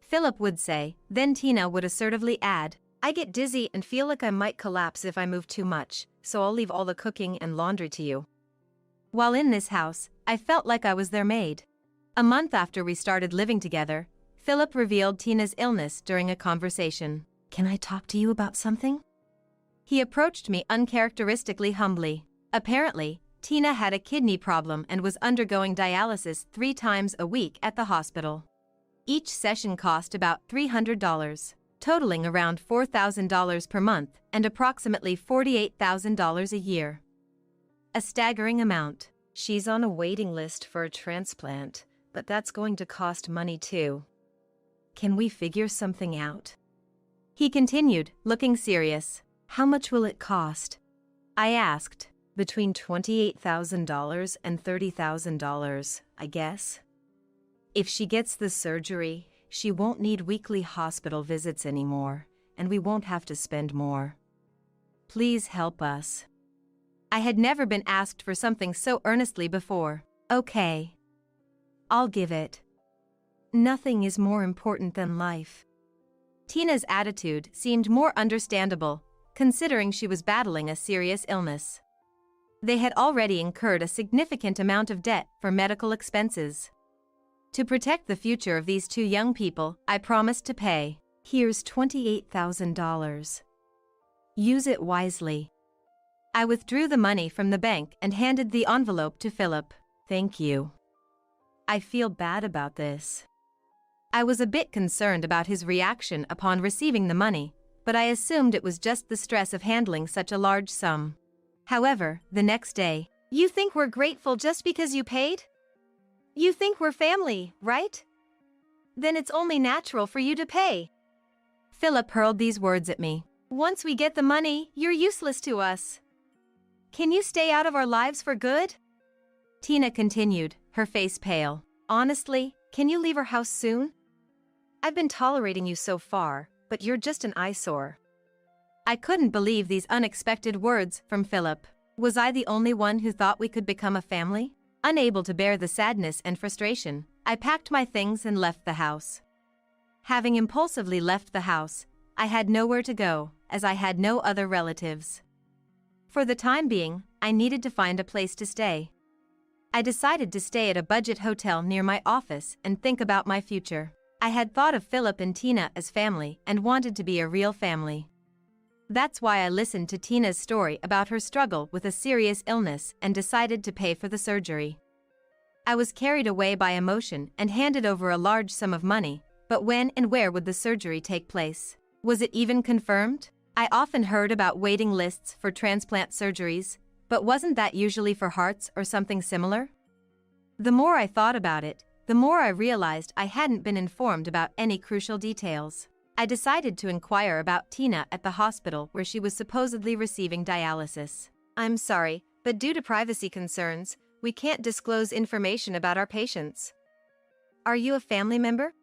Philip would say, then Tina would assertively add, "I get dizzy and feel like I might collapse if I move too much, so I'll leave all the cooking and laundry to you." While in this house, I felt like I was their maid. A month after we started living together, Philip revealed Tina's illness during a conversation. "Can I talk to you about something?" He approached me uncharacteristically humbly. Apparently, Tina had a kidney problem and was undergoing dialysis 3 times a week at the hospital. Each session cost about $300, totaling around $4,000 per month and approximately $48,000 a year. A staggering amount. "She's on a waiting list for a transplant, but that's going to cost money too. Can we figure something out?" He continued, looking serious. "How much will it cost?" I asked. "Between $28,000 and $30,000, I guess. If she gets the surgery, she won't need weekly hospital visits anymore, and we won't have to spend more. Please help us." I had never been asked for something so earnestly before. "Okay. I'll give it. Nothing is more important than life." Tina's attitude seemed more understandable, considering she was battling a serious illness. They had already incurred a significant amount of debt for medical expenses. To protect the future of these 2 young people, I promised to pay. "Here's $28,000. Use it wisely." I withdrew the money from the bank and handed the envelope to Philip. "Thank you. I feel bad about this." I was a bit concerned about his reaction upon receiving the money, but I assumed it was just the stress of handling such a large sum. However, the next day, "You think we're grateful just because you paid? You think we're family, right? Then it's only natural for you to pay." Philip hurled these words at me. "Once we get the money, you're useless to us. Can you stay out of our lives for good?" Tina continued, her face pale. "Honestly, can you leave our house soon? I've been tolerating you so far, but you're just an eyesore." I couldn't believe these unexpected words from Philip. Was I the only one who thought we could become a family? Unable to bear the sadness and frustration, I packed my things and left the house. Having impulsively left the house, I had nowhere to go, as I had no other relatives. For the time being, I needed to find a place to stay. I decided to stay at a budget hotel near my office and think about my future. I had thought of Philip and Tina as family and wanted to be a real family. That's why I listened to Tina's story about her struggle with a serious illness and decided to pay for the surgery. I was carried away by emotion and handed over a large sum of money, but when and where would the surgery take place? Was it even confirmed? I often heard about waiting lists for transplant surgeries, but wasn't that usually for hearts or something similar? The more I thought about it, the more I realized I hadn't been informed about any crucial details. I decided to inquire about Tina at the hospital where she was supposedly receiving dialysis. "I'm sorry, but due to privacy concerns, we can't disclose information about our patients. Are you a family member?"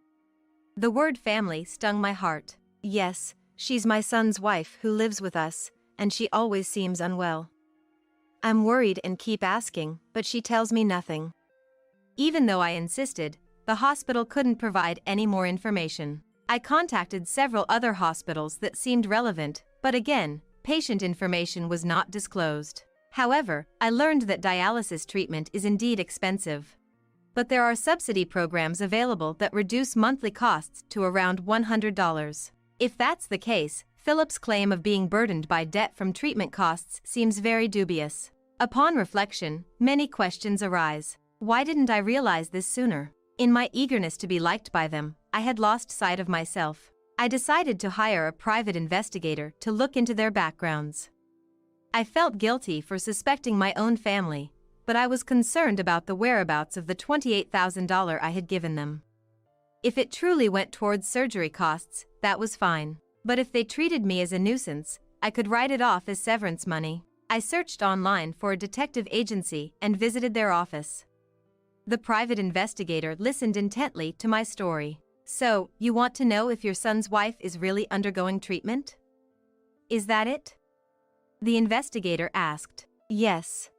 The word family stung my heart. "Yes, she's my son's wife who lives with us, and she always seems unwell. I'm worried and keep asking, but she tells me nothing." Even though I insisted, the hospital couldn't provide any more information. I contacted several other hospitals that seemed relevant, but again, patient information was not disclosed. However, I learned that dialysis treatment is indeed expensive. But there are subsidy programs available that reduce monthly costs to around $100. If that's the case, Philip's claim of being burdened by debt from treatment costs seems very dubious. Upon reflection, many questions arise. Why didn't I realize this sooner? In my eagerness to be liked by them, I had lost sight of myself. I decided to hire a private investigator to look into their backgrounds. I felt guilty for suspecting my own family, but I was concerned about the whereabouts of the $28,000 I had given them. If it truly went towards surgery costs, that was fine. But if they treated me as a nuisance, I could write it off as severance money. I searched online for a detective agency and visited their office. The private investigator listened intently to my story. "So, you want to know if your son's wife is really undergoing treatment? Is that it?" The investigator asked. "Yes."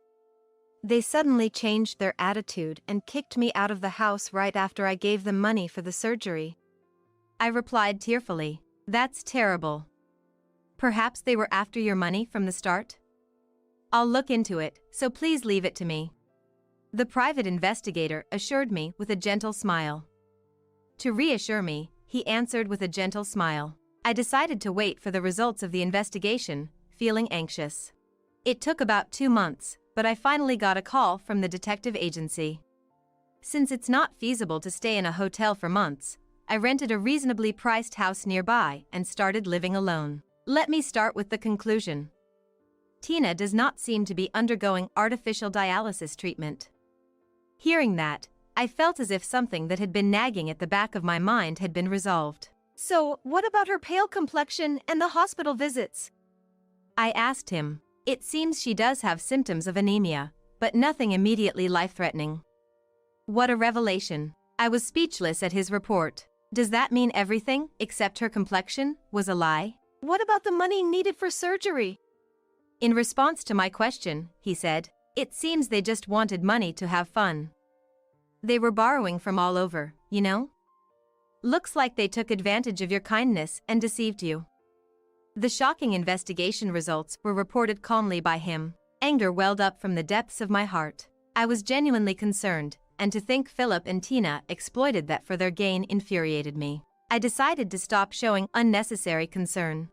They suddenly changed their attitude and kicked me out of the house right after I gave them money for the surgery. I replied tearfully, "That's terrible. Perhaps they were after your money from the start? I'll look into it, so please leave it to me." The private investigator assured me with a gentle smile. To reassure me, he answered with a gentle smile. I decided to wait for the results of the investigation, feeling anxious. It took about 2 months, but I finally got a call from the detective agency. Since it's not feasible to stay in a hotel for months, I rented a reasonably priced house nearby and started living alone. Let me start with the conclusion. Tina does not seem to be undergoing artificial dialysis treatment. Hearing that, I felt as if something that had been nagging at the back of my mind had been resolved. So, what about her pale complexion and the hospital visits? I asked him. It seems she does have symptoms of anemia, but nothing immediately life-threatening. What a revelation. I was speechless at his report. Does that mean everything, except her complexion, was a lie? What about the money needed for surgery? In response to my question, he said, "It seems they just wanted money to have fun. They were borrowing from all over, you know? Looks like they took advantage of your kindness and deceived you." The shocking investigation results were reported calmly by him. Anger welled up from the depths of my heart. I was genuinely concerned, and to think Philip and Tina exploited that for their gain infuriated me. I decided to stop showing unnecessary concern.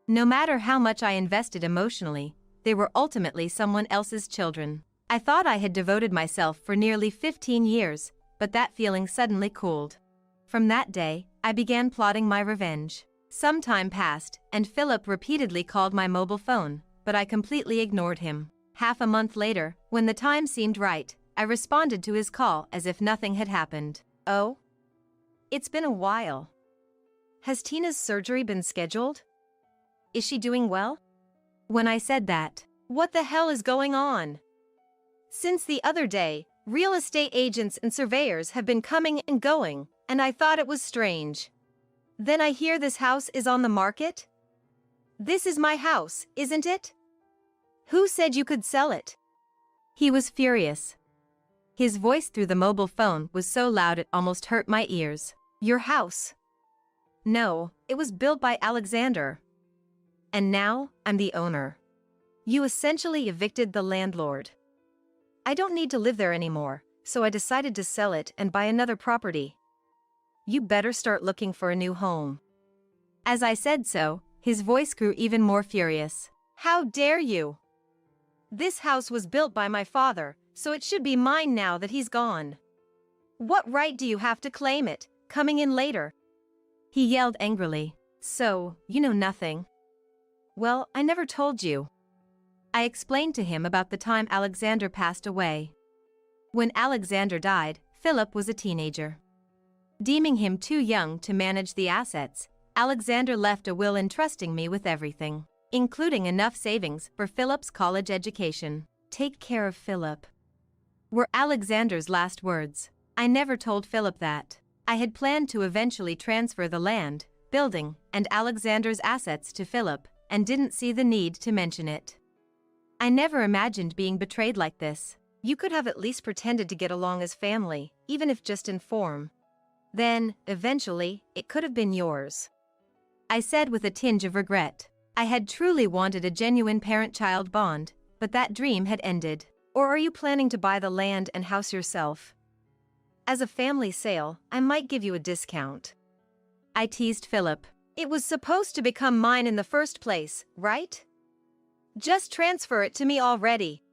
No matter how much I invested emotionally, they were ultimately someone else's children. I thought I had devoted myself for nearly 15 years, but that feeling suddenly cooled. From that day, I began plotting my revenge. Some time passed, and Philip repeatedly called my mobile phone, but I completely ignored him. Half a month later, when the time seemed right, I responded to his call as if nothing had happened. "Oh? It's been a while. Has Tina's surgery been scheduled? Is she doing well?" When I said that, "What the hell is going on? Since the other day, real estate agents and surveyors have been coming and going, and I thought it was strange. Then I hear this house is on the market? This is my house, isn't it? Who said you could sell it?" he was furious. His voice through the mobile phone was so loud it almost hurt my ears. "Your house?" "No, it was built by Alexander. And now, I'm the owner. You essentially evicted the landlord. I don't need to live there anymore, so I decided to sell it and buy another property. You better start looking for a new home." As I said so, his voice grew even more furious. "How dare you? This house was built by my father, so it should be mine now that he's gone. What right do you have to claim it, coming in later?" He yelled angrily. "So, you know nothing?" "Well, I never told you." I explained to him about the time Alexander passed away. When Alexander died, Philip was a teenager. Deeming him too young to manage the assets, Alexander left a will entrusting me with everything, including enough savings for Philip's college education. "Take care of Philip," were Alexander's last words. I never told Philip that. I had planned to eventually transfer the land, building, and Alexander's assets to Philip, and didn't see the need to mention it. I never imagined being betrayed like this. You could have at least pretended to get along as family, even if just in form. Then, eventually, it could have been yours," I said with a tinge of regret. I had truly wanted a genuine parent-child bond, but that dream had ended. "Or are you planning to buy the land and house yourself? As a family sale, I might give you a discount." I teased Philip. "It was supposed to become mine in the first place, right? Just transfer it to me already."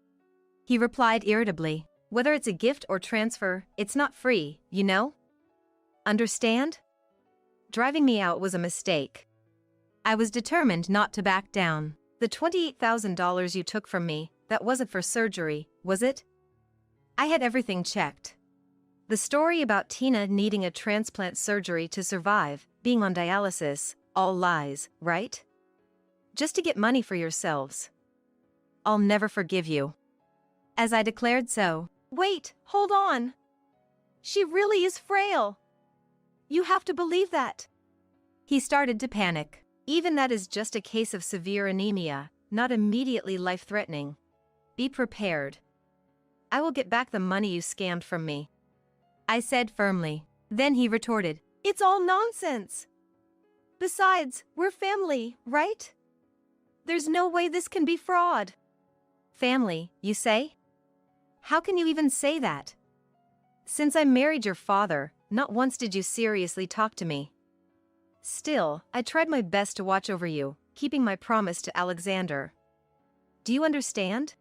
He replied irritably. "Whether it's a gift or transfer, it's not free, you know? Understand? Driving me out was a mistake." I was determined not to back down. "The $28,000 you took from me, that wasn't for surgery, was it? I had everything checked. The story about Tina needing a transplant surgery to survive, being on dialysis, all lies, right? Just to get money for yourselves. I'll never forgive you." As I declared so, "Wait, hold on. She really is frail. You have to believe that." He started to panic. "Even that is just a case of severe anemia, not immediately life-threatening. Be prepared." I will get back the money you scammed from me," I said firmly. Then he retorted, "It's all nonsense. Besides, we're family, right? There's no way this can be fraud." "Family, you say? How can you even say that? Since I married your father, not once did you seriously talk to me. Still, I tried my best to watch over you, keeping my promise to Alexander. Do you understand?"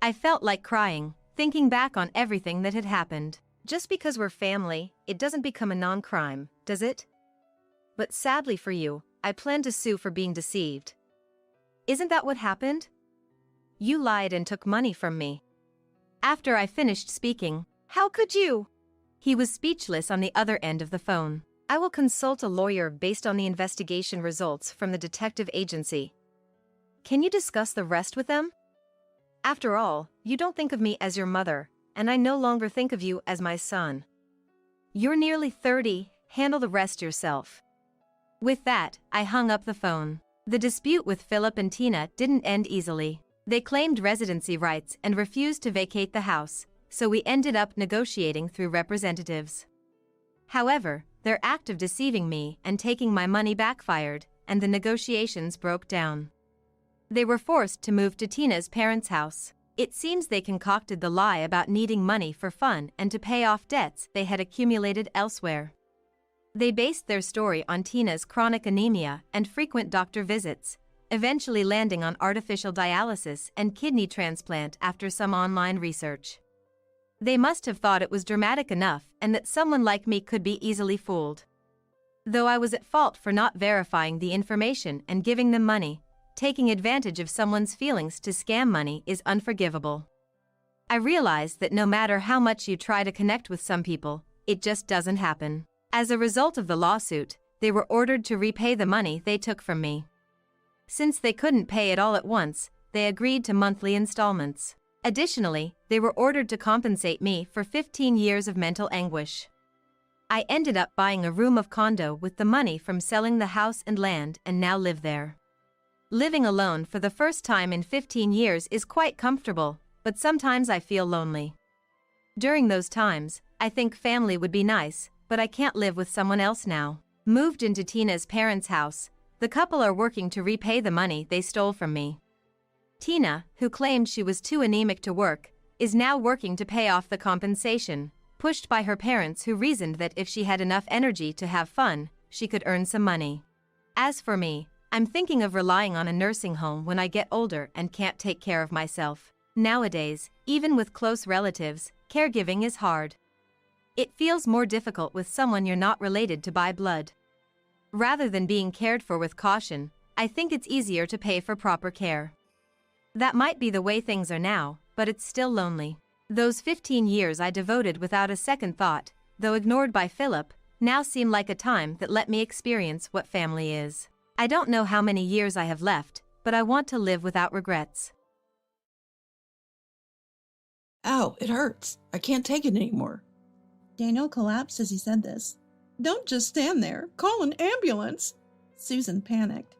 I felt like crying, thinking back on everything that had happened. Just because we're family, it doesn't become a non-crime, does it? But sadly for you, I plan to sue for being deceived. Isn't that what happened? You lied and took money from me. After I finished speaking, "How could you?" He was speechless on the other end of the phone. "I will consult a lawyer based on the investigation results from the detective agency. Can you discuss the rest with them? After all, you don't think of me as your mother, and I no longer think of you as my son. You're nearly 30, handle the rest yourself." With that, I hung up the phone. The dispute with Philip and Tina didn't end easily. They claimed residency rights and refused to vacate the house, so we ended up negotiating through representatives. However, their act of deceiving me and taking my money backfired, and the negotiations broke down. They were forced to move to Tina's parents' house. It seems they concocted the lie about needing money for fun and to pay off debts they had accumulated elsewhere. They based their story on Tina's chronic anemia and frequent doctor visits, eventually landing on artificial dialysis and kidney transplant after some online research. They must have thought it was dramatic enough and that someone like me could be easily fooled. Though I was at fault for not verifying the information and giving them money, taking advantage of someone's feelings to scam money is unforgivable. I realized that no matter how much you try to connect with some people, it just doesn't happen. As a result of the lawsuit, they were ordered to repay the money they took from me. Since they couldn't pay it all at once, they agreed to monthly installments. Additionally, they were ordered to compensate me for 15 years of mental anguish. I ended up buying a room of condo with the money from selling the house and land and now live there. Living alone for the first time in 15 years is quite comfortable, but sometimes I feel lonely. During those times, I think family would be nice, but I can't live with someone else now. Moved into Tina's parents' house, the couple are working to repay the money they stole from me. Tina, who claimed she was too anemic to work, is now working to pay off the compensation, pushed by her parents who reasoned that if she had enough energy to have fun, she could earn some money. As for me, I'm thinking of relying on a nursing home when I get older and can't take care of myself. Nowadays, even with close relatives, caregiving is hard. It feels more difficult with someone you're not related to by blood. Rather than being cared for with caution, I think it's easier to pay for proper care. That might be the way things are now, but it's still lonely. Those 15 years I devoted without a second thought, though ignored by Philip, now seem like a time that let me experience what family is. I don't know how many years I have left, but I want to live without regrets. Ow, it hurts. I can't take it anymore. Daniel collapsed as he said this. Don't just stand there. Call an ambulance. Susan panicked.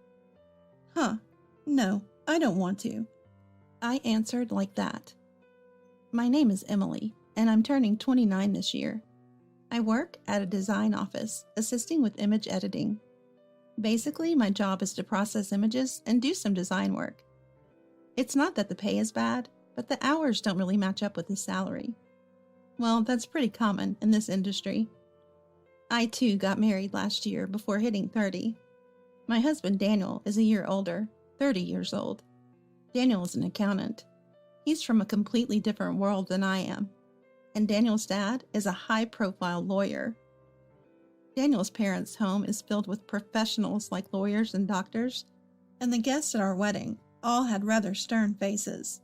No, I don't want to. I answered like that. My name is Emily, and I'm turning 29 this year. I work at a design office, assisting with image editing. Basically, my job is to process images and do some design work. It's not that the pay is bad, but the hours don't really match up with the salary. Well, that's pretty common in this industry. I too got married last year before hitting 30. My husband Daniel is a year older, 30 years old. Daniel is an accountant. He's from a completely different world than I am. And Daniel's dad is a high-profile lawyer. Daniel's parents' home is filled with professionals like lawyers and doctors, and the guests at our wedding all had rather stern faces.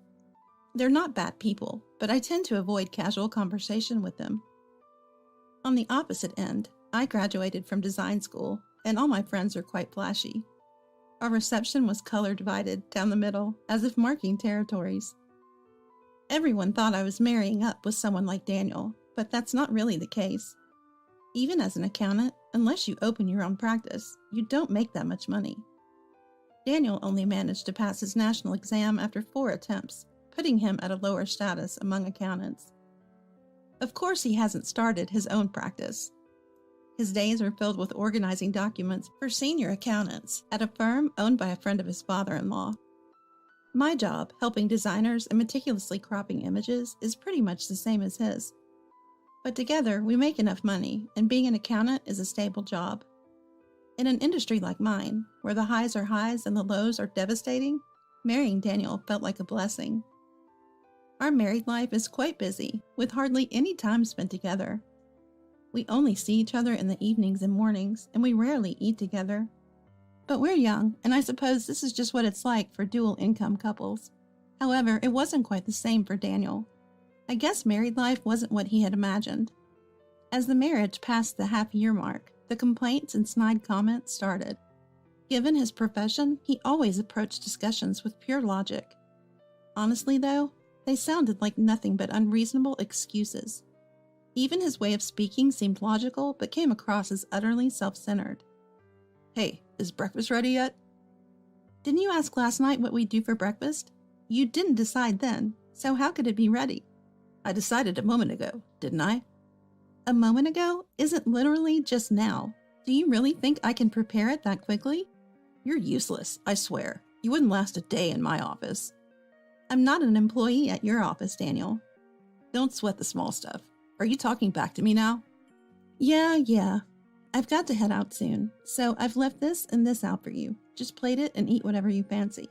They're not bad people, but I tend to avoid casual conversation with them. On the opposite end, I graduated from design school, and all my friends are quite flashy. Our reception was color divided down the middle, as if marking territories. Everyone thought I was marrying up with someone like Daniel, but that's not really the case. Even as an accountant, unless you open your own practice, you don't make that much money. Daniel only managed to pass his national exam after 4 attempts, putting him at a lower status among accountants. Of course, he hasn't started his own practice. His days are filled with organizing documents for senior accountants at a firm owned by a friend of his father-in-law. My job, helping designers and meticulously cropping images, is pretty much the same as his. But together, we make enough money, and being an accountant is a stable job. In an industry like mine, where the highs are highs and the lows are devastating, marrying Daniel felt like a blessing. Our married life is quite busy, with hardly any time spent together. We only see each other in the evenings and mornings, and we rarely eat together. But we're young, and I suppose this is just what it's like for dual-income couples. However, it wasn't quite the same for Daniel. I guess married life wasn't what he had imagined. As the marriage passed the half-year mark, the complaints and snide comments started. Given his profession, he always approached discussions with pure logic. Honestly, though, they sounded like nothing but unreasonable excuses. Even his way of speaking seemed logical, but came across as utterly self-centered. "Hey, is breakfast ready yet?" "Didn't you ask last night what we'd do for breakfast? You didn't decide then, so how could it be ready?" "I decided a moment ago, didn't I?" "A moment ago isn't literally just now. Do you really think I can prepare it that quickly?" "You're useless, I swear. You wouldn't last a day in my office." "I'm not an employee at your office, Daniel." "Don't sweat the small stuff. Are you talking back to me now?" Yeah. I've got to head out soon, so I've left this and this out for you. Just plate it and eat whatever you fancy."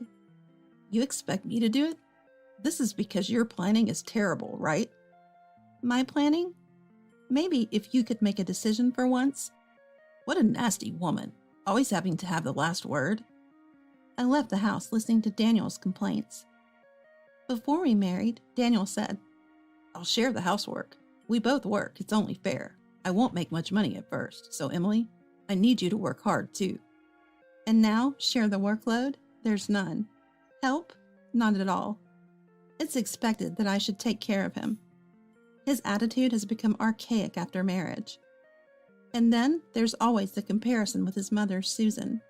"You expect me to do it? This is because your planning is terrible, right?" "My planning? Maybe if you could make a decision for once." "What a nasty woman, always having to have the last word." I left the house listening to Daniel's complaints. Before we married, Daniel said, "I'll share the housework. We both work, it's only fair. I won't make much money at first, so Emily, I need you to work hard too." And now, share the workload? There's none. Help? Not at all. It's expected that I should take care of him. His attitude has become archaic after marriage. And then there's always the comparison with his mother, Susan.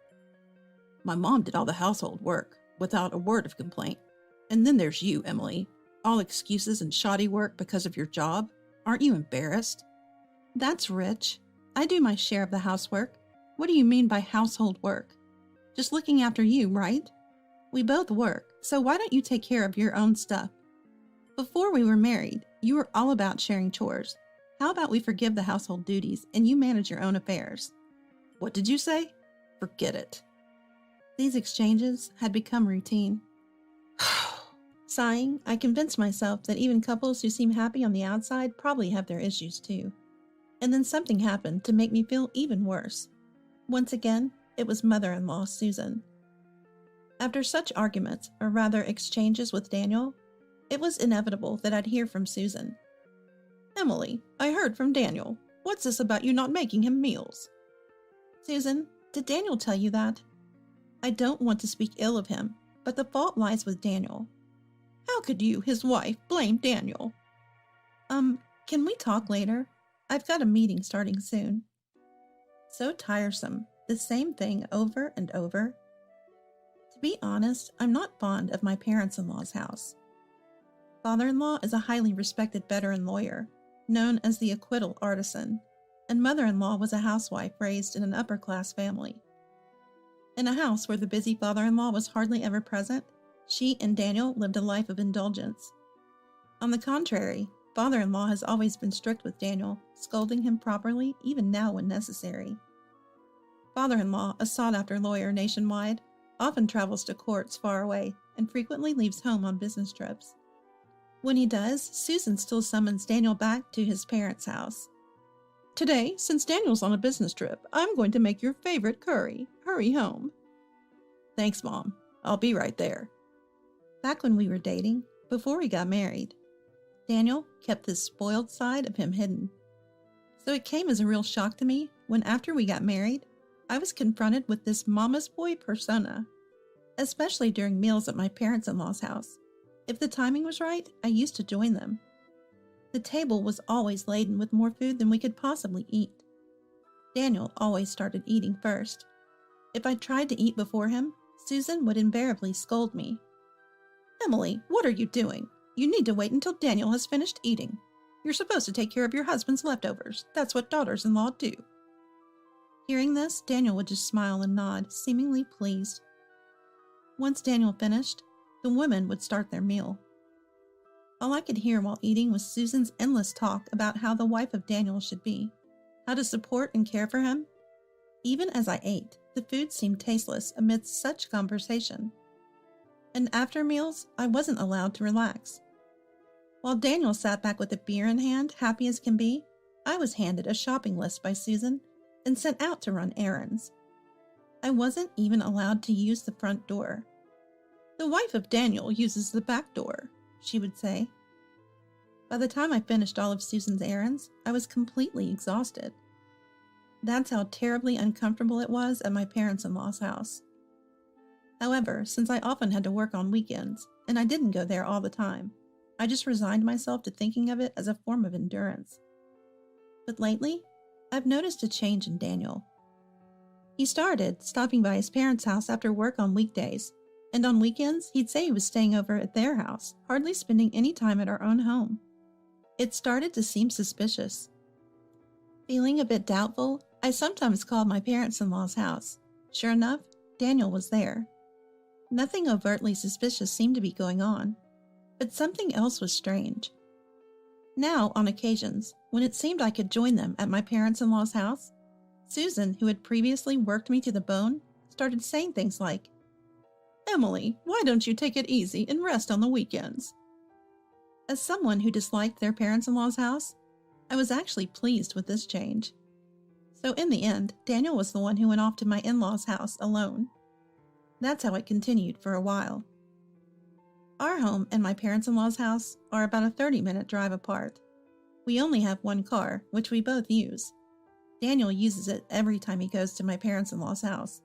"My mom did all the household work, without a word of complaint. And then there's you, Emily. All excuses and shoddy work because of your job. Aren't you embarrassed?" "That's rich. I do my share of the housework. What do you mean by household work? Just looking after you, right? We both work, so why don't you take care of your own stuff? Before we were married, you were all about sharing chores. How about we forgive the household duties and you manage your own affairs?" "What did you say?" "Forget it." These exchanges had become routine. Sighing, I convinced myself that even couples who seem happy on the outside probably have their issues too. And then something happened to make me feel even worse. Once again, it was mother-in-law Susan. After such arguments, or rather exchanges with Daniel, it was inevitable that I'd hear from Susan. "Emily, I heard from Daniel. What's this about you not making him meals?" "Susan, did Daniel tell you that?" "I don't want to speak ill of him, but the fault lies with Daniel." "How could you, his wife, blame Daniel?" Can we talk later? I've got a meeting starting soon." So tiresome, the same thing over and over. To be honest, I'm not fond of my parents-in-law's house. Father-in-law is a highly respected veteran lawyer, known as the acquittal artisan, and mother-in-law was a housewife raised in an upper-class family. In a house where the busy father-in-law was hardly ever present, she and Daniel lived a life of indulgence. On the contrary, father-in-law has always been strict with Daniel, scolding him properly even now when necessary. Father-in-law, a sought-after lawyer nationwide, often travels to courts far away and frequently leaves home on business trips. When he does, Susan still summons Daniel back to his parents' house. "Today, since Daniel's on a business trip, I'm going to make your favorite curry. Hurry home." "Thanks, Mom. I'll be right there." Back when we were dating, before we got married, Daniel kept this spoiled side of him hidden. So it came as a real shock to me when after we got married, I was confronted with this mama's boy persona, especially during meals at my parents-in-law's house. If the timing was right, I used to join them. The table was always laden with more food than we could possibly eat. Daniel always started eating first. If I tried to eat before him, Susan would invariably scold me. Emily, what are you doing? You need to wait until Daniel has finished eating. You're supposed to take care of your husband's leftovers. That's what daughters-in-law do. Hearing this, Daniel would just smile and nod, seemingly pleased. Once Daniel finished, the women would start their meal. All I could hear while eating was Susan's endless talk about how the wife of Daniel should be, how to support and care for him. Even as I ate, the food seemed tasteless amidst such conversation. And after meals, I wasn't allowed to relax. While Daniel sat back with a beer in hand, happy as can be, I was handed a shopping list by Susan and sent out to run errands. I wasn't even allowed to use the front door. The wife of Daniel uses the back door, she would say. By the time I finished all of Susan's errands, I was completely exhausted. That's how terribly uncomfortable it was at my parents-in-law's house. However, since I often had to work on weekends, and I didn't go there all the time, I just resigned myself to thinking of it as a form of endurance. But lately, I've noticed a change in Daniel. He started stopping by his parents' house after work on weekdays, and on weekends, he'd say he was staying over at their house, hardly spending any time at our own home. It started to seem suspicious. Feeling a bit doubtful, I sometimes called my parents-in-law's house. Sure enough, Daniel was there. Nothing overtly suspicious seemed to be going on, but something else was strange. Now, on occasions, when it seemed I could join them at my parents-in-law's house, Susan, who had previously worked me to the bone, started saying things like, "Emily, why don't you take it easy and rest on the weekends?" As someone who disliked their parents-in-law's house, I was actually pleased with this change. So in the end, Daniel was the one who went off to my in-laws' house alone. That's how it continued for a while. Our home and my parents-in-law's house are about a 30-minute drive apart. We only have one car, which we both use. Daniel uses it every time he goes to my parents-in-law's house.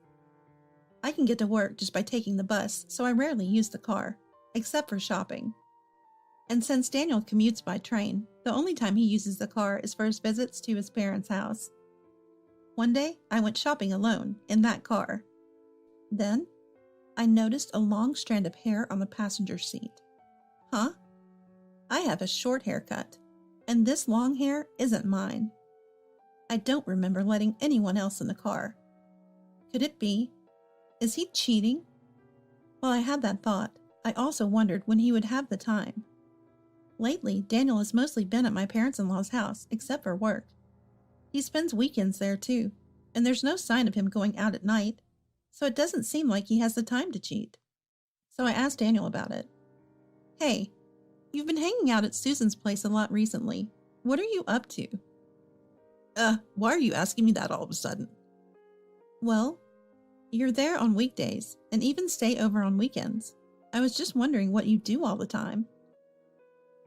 I can get to work just by taking the bus, so I rarely use the car, except for shopping. And since Daniel commutes by train, the only time he uses the car is for his visits to his parents' house. One day, I went shopping alone, in that car. Then, I noticed a long strand of hair on the passenger seat. Huh? I have a short haircut, and this long hair isn't mine. I don't remember letting anyone else in the car. Could it be? Is he cheating? While I had that thought, I also wondered when he would have the time. Lately, Daniel has mostly been at my parents-in-law's house, except for work. He spends weekends there too, and there's no sign of him going out at night, so it doesn't seem like he has the time to cheat. So I asked Daniel about it. "Hey, you've been hanging out at Susan's place a lot recently. What are you up to?" Why are you asking me that all of a sudden?" "Well, you're there on weekdays, and even stay over on weekends. I was just wondering what you do all the time."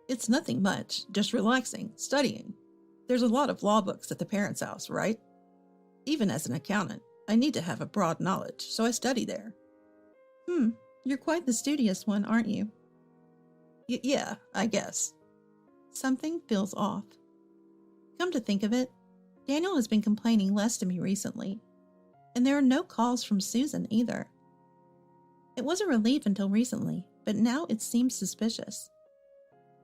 "It's nothing much, just relaxing, studying. There's a lot of law books at the parents' house, right? Even as an accountant, I need to have a broad knowledge, so I study there." You're quite the studious one, aren't you?" Yeah, I guess." Something feels off. Come to think of it, Daniel has been complaining less to me recently, and there are no calls from Susan either. It was a relief until recently, but now it seems suspicious.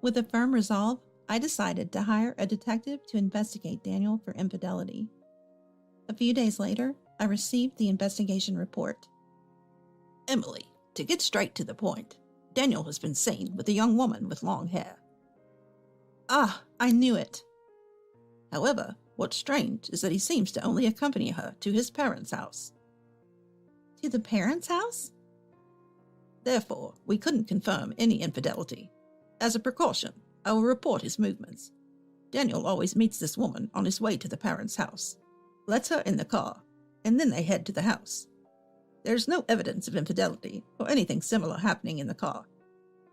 With a firm resolve, I decided to hire a detective to investigate Daniel for infidelity. A few days later, I received the investigation report. "Emily, to get straight to the point, Daniel has been seen with a young woman with long hair." "Ah, I knew it." "However, what's strange is that he seems to only accompany her to his parents' house." "To the parents' house?" "Therefore, we couldn't confirm any infidelity. As a precaution, I will report his movements. Daniel always meets this woman on his way to the parents' house, lets her in the car, and then they head to the house. There's no evidence of infidelity or anything similar happening in the car.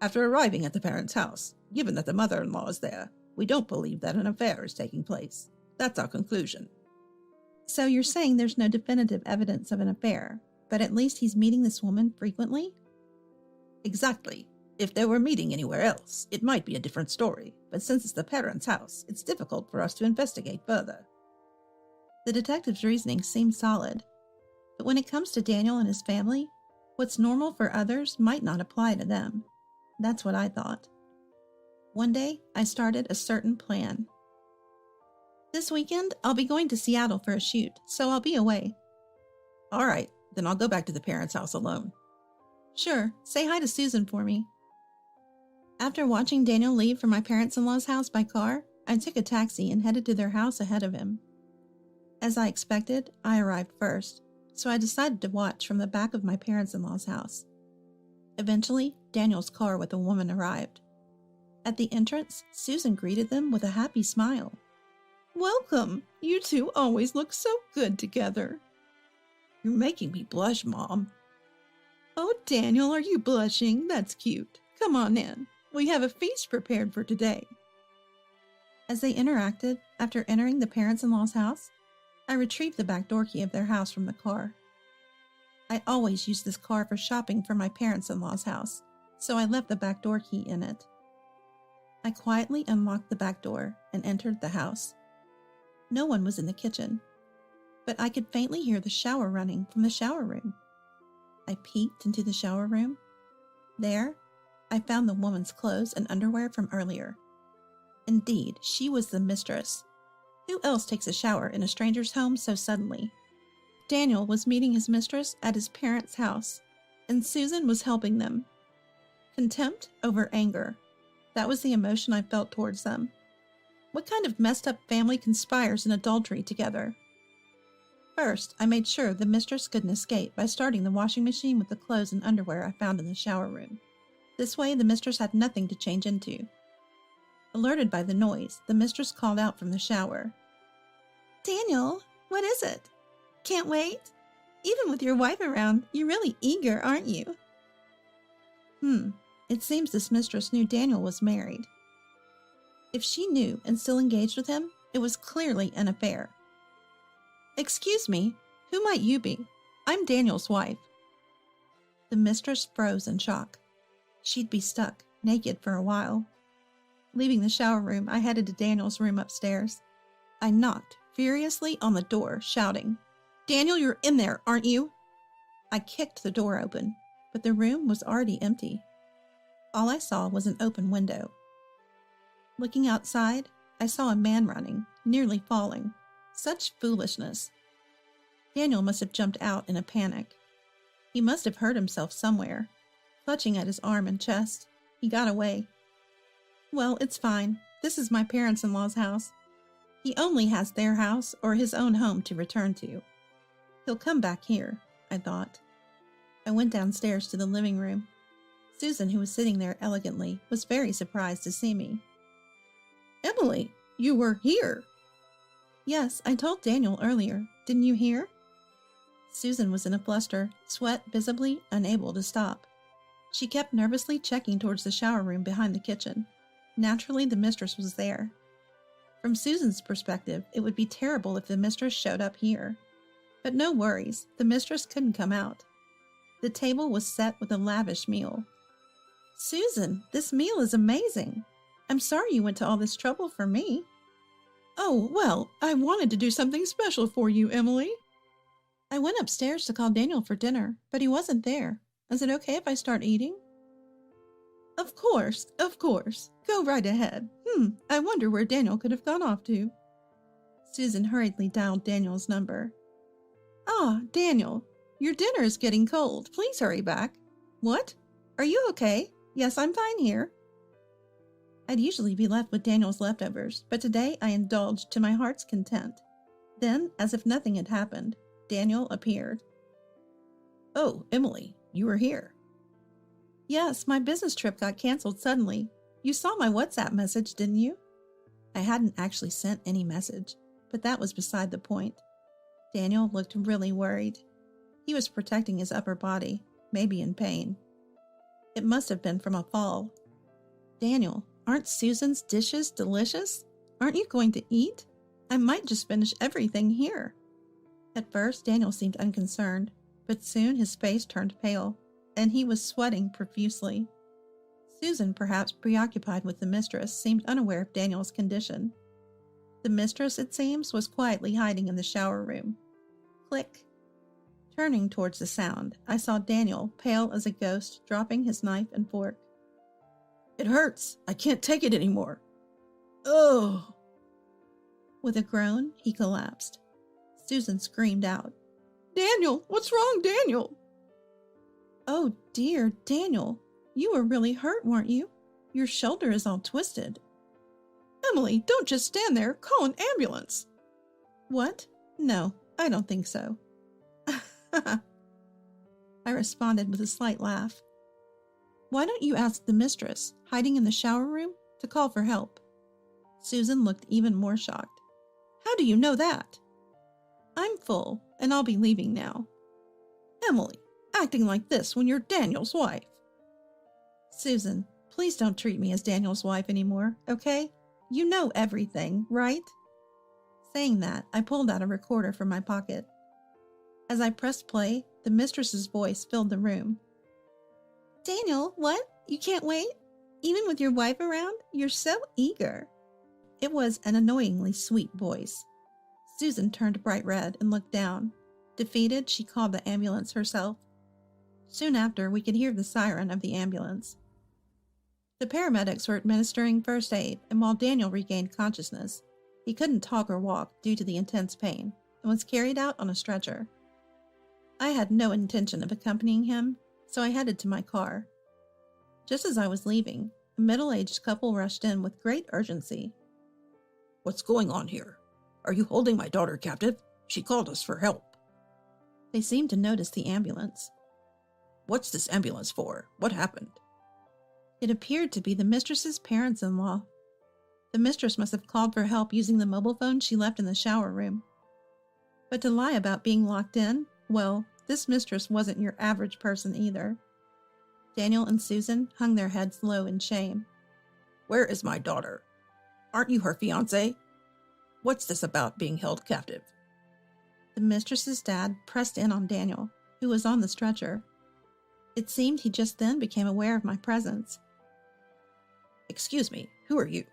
After arriving at the parents' house, given that the mother-in-law is there, we don't believe that an affair is taking place. That's our conclusion." "So you're saying there's no definitive evidence of an affair, but at least he's meeting this woman frequently?" "Exactly. If they were meeting anywhere else, it might be a different story, but since it's the parents' house, it's difficult for us to investigate further." The detective's reasoning seemed solid, but when it comes to Daniel and his family, what's normal for others might not apply to them. That's what I thought. One day, I started a certain plan. This weekend, I'll be going to Seattle for a shoot, so I'll be away. All right, then I'll go back to the parents' house alone. Sure, say hi to Susan for me. After watching Daniel leave from my parents-in-law's house by car, I took a taxi and headed to their house ahead of him. As I expected, I arrived first, so I decided to watch from the back of my parents-in-law's house. Eventually, Daniel's car with a woman arrived. At the entrance, Susan greeted them with a happy smile. Welcome! You two always look so good together. You're making me blush, Mom. Oh, Daniel, are you blushing? That's cute. Come on in. We have a feast prepared for today. As they interacted, after entering the parents-in-law's house, I retrieved the back door key of their house from the car. I always use this car for shopping for my parents-in-law's house, so I left the back door key in it. I quietly unlocked the back door and entered the house. No one was in the kitchen, but I could faintly hear the shower running from the shower room. I peeked into the shower room. There, I found the woman's clothes and underwear from earlier. Indeed, she was the mistress. Who else takes a shower in a stranger's home so suddenly? Daniel was meeting his mistress at his parents' house, and Susan was helping them. Contempt over anger. That was the emotion I felt towards them. What kind of messed up family conspires in adultery together? First, I made sure the mistress couldn't escape by starting the washing machine with the clothes and underwear I found in the shower room. This way, the mistress had nothing to change into. Alerted by the noise, the mistress called out from the shower. Daniel, what is it? Can't wait? Even with your wife around, you're really eager, aren't you? It seems this mistress knew Daniel was married. If she knew and still engaged with him, it was clearly an affair. Excuse me, who might you be? I'm Daniel's wife. The mistress froze in shock. She'd be stuck, naked for a while. Leaving the shower room, I headed to Daniel's room upstairs. I knocked furiously on the door, shouting, "Daniel, you're in there, aren't you?" I kicked the door open, but the room was already empty. All I saw was an open window. Looking outside, I saw a man running, nearly falling. Such foolishness. Daniel must have jumped out in a panic. He must have hurt himself somewhere. Clutching at his arm and chest, he got away. Well, it's fine. This is my parents-in-law's house. He only has their house or his own home to return to. He'll come back here, I thought. I went downstairs to the living room. Susan, who was sitting there elegantly, was very surprised to see me. Emily, you were here. Yes, I told Daniel earlier. Didn't you hear? Susan was in a fluster, sweat visibly unable to stop. She kept nervously checking towards the shower room behind the kitchen. Naturally, the mistress was there. From Susan's perspective, it would be terrible if the mistress showed up here. But no worries, the mistress couldn't come out. The table was set with a lavish meal. Susan, this meal is amazing. I'm sorry you went to all this trouble for me. Oh, well, I wanted to do something special for you, Emily. I went upstairs to call Daniel for dinner, but he wasn't there. Is it okay if I start eating? Of course, of course. Go right ahead. I wonder where Daniel could have gone off to. Susan hurriedly dialed Daniel's number. Ah, Daniel, your dinner is getting cold. Please hurry back. What? Are you okay? Yes, I'm fine here. I'd usually be left with Daniel's leftovers, but today I indulged to my heart's content. Then, as if nothing had happened, Daniel appeared. Oh, Emily, you were here. Yes, my business trip got canceled suddenly. You saw my WhatsApp message, didn't you? I hadn't actually sent any message, but that was beside the point. Daniel looked really worried. He was protecting his upper body, maybe in pain. It must have been from a fall. Daniel, aren't Susan's dishes delicious? Aren't you going to eat? I might just finish everything here. At first, Daniel seemed unconcerned, but soon his face turned pale, and he was sweating profusely. Susan, perhaps preoccupied with the mistress, seemed unaware of Daniel's condition. The mistress, it seems, was quietly hiding in the shower room. Click. Turning towards the sound, I saw Daniel, pale as a ghost, dropping his knife and fork. It hurts. I can't take it anymore. Oh. With a groan, he collapsed. Susan screamed out, Daniel, what's wrong, Daniel? "Oh dear, Daniel, you were really hurt, weren't you? Your shoulder is all twisted." Emily, don't just stand there. Call an ambulance. "What? No, I don't think so." I responded with a slight laugh. "Why don't you ask the mistress, hiding in the shower room, to call for help?" Susan looked even more shocked. How do you know that? "I'm full, and I'll be leaving now." Emily, acting like this when you're Daniel's wife. "Susan, please don't treat me as Daniel's wife anymore, okay? You know everything, right?" Saying that, I pulled out a recorder from my pocket. As I pressed play, the mistress's voice filled the room. "Daniel, what? You can't wait? Even with your wife around? You're so eager." It was an annoyingly sweet voice. Susan turned bright red and looked down. Defeated, she called the ambulance herself. Soon after, we could hear the siren of the ambulance. The paramedics were administering first aid, and while Daniel regained consciousness, he couldn't talk or walk due to the intense pain and was carried out on a stretcher. I had no intention of accompanying him, so I headed to my car. Just as I was leaving, a middle-aged couple rushed in with great urgency. What's going on here? Are you holding my daughter captive? She called us for help. They seemed to notice the ambulance. What's this ambulance for? What happened? It appeared to be the mistress's parents-in-law. The mistress must have called for help using the mobile phone she left in the shower room. But to lie about being locked in, well, this mistress wasn't your average person either. Daniel and Susan hung their heads low in shame. Where is my daughter? Aren't you her fiancé? What's this about being held captive? The mistress's dad pressed in on Daniel, who was on the stretcher. It seemed he just then became aware of my presence. Excuse me, who are you?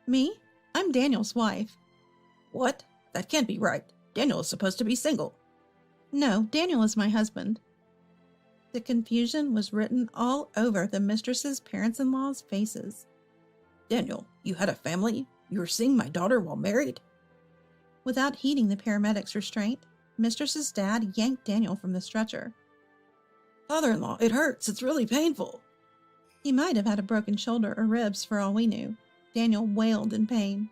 Me? I'm Daniel's wife. What? That can't be right. Daniel is supposed to be single. No, Daniel is my husband. The confusion was written all over the mistress's parents-in-law's faces. Daniel, you had a family? You were seeing my daughter while married? Without heeding the paramedic's restraint, mistress's dad yanked Daniel from the stretcher. Father-in-law, it hurts. It's really painful. He might have had a broken shoulder or ribs for all we knew. Daniel wailed in pain.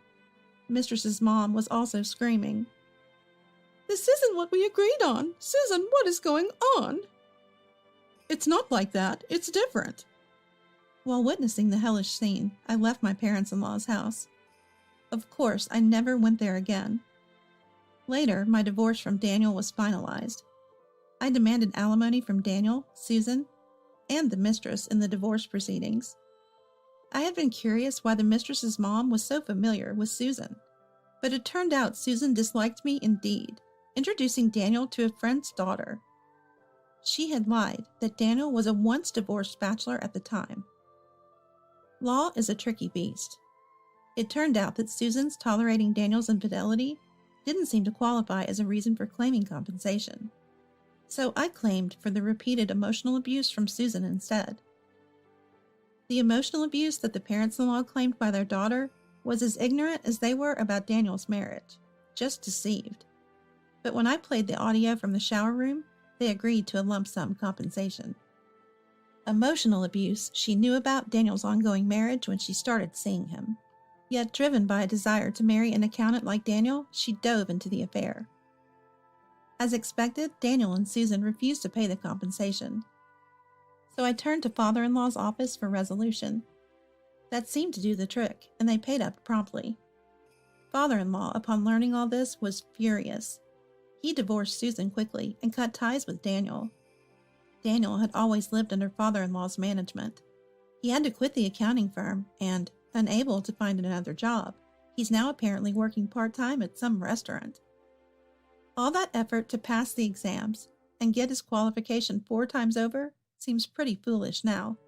Mistress's mom was also screaming. This isn't what we agreed on. Susan, what is going on? It's not like that. It's different. While witnessing the hellish scene, I left my parents-in-law's house. Of course, I never went there again. Later, my divorce from Daniel was finalized. I demanded alimony from Daniel, Susan, and the mistress in the divorce proceedings. I had been curious why the mistress's mom was so familiar with Susan, but it turned out Susan disliked me indeed, introducing Daniel to a friend's daughter. She had lied that Daniel was a once-divorced bachelor at the time. Law is a tricky beast. It turned out that Susan's tolerating Daniel's infidelity didn't seem to qualify as a reason for claiming compensation. So I claimed for the repeated emotional abuse from Susan instead. The emotional abuse that the parents-in-law claimed by their daughter was as ignorant as they were about Daniel's marriage, just deceived. But when I played the audio from the shower room, they agreed to a lump sum compensation. Emotional abuse she knew about Daniel's ongoing marriage when she started seeing him. Yet driven by a desire to marry an accountant like Daniel, she dove into the affair. As expected, Daniel and Susan refused to pay the compensation. So I turned to father-in-law's office for resolution. That seemed to do the trick, and they paid up promptly. Father-in-law, upon learning all this, was furious. He divorced Susan quickly and cut ties with Daniel. Daniel had always lived under father-in-law's management. He had to quit the accounting firm and, unable to find another job, he's now apparently working part-time at some restaurant. All that effort to pass the exams and get his qualification 4 times over seems pretty foolish now.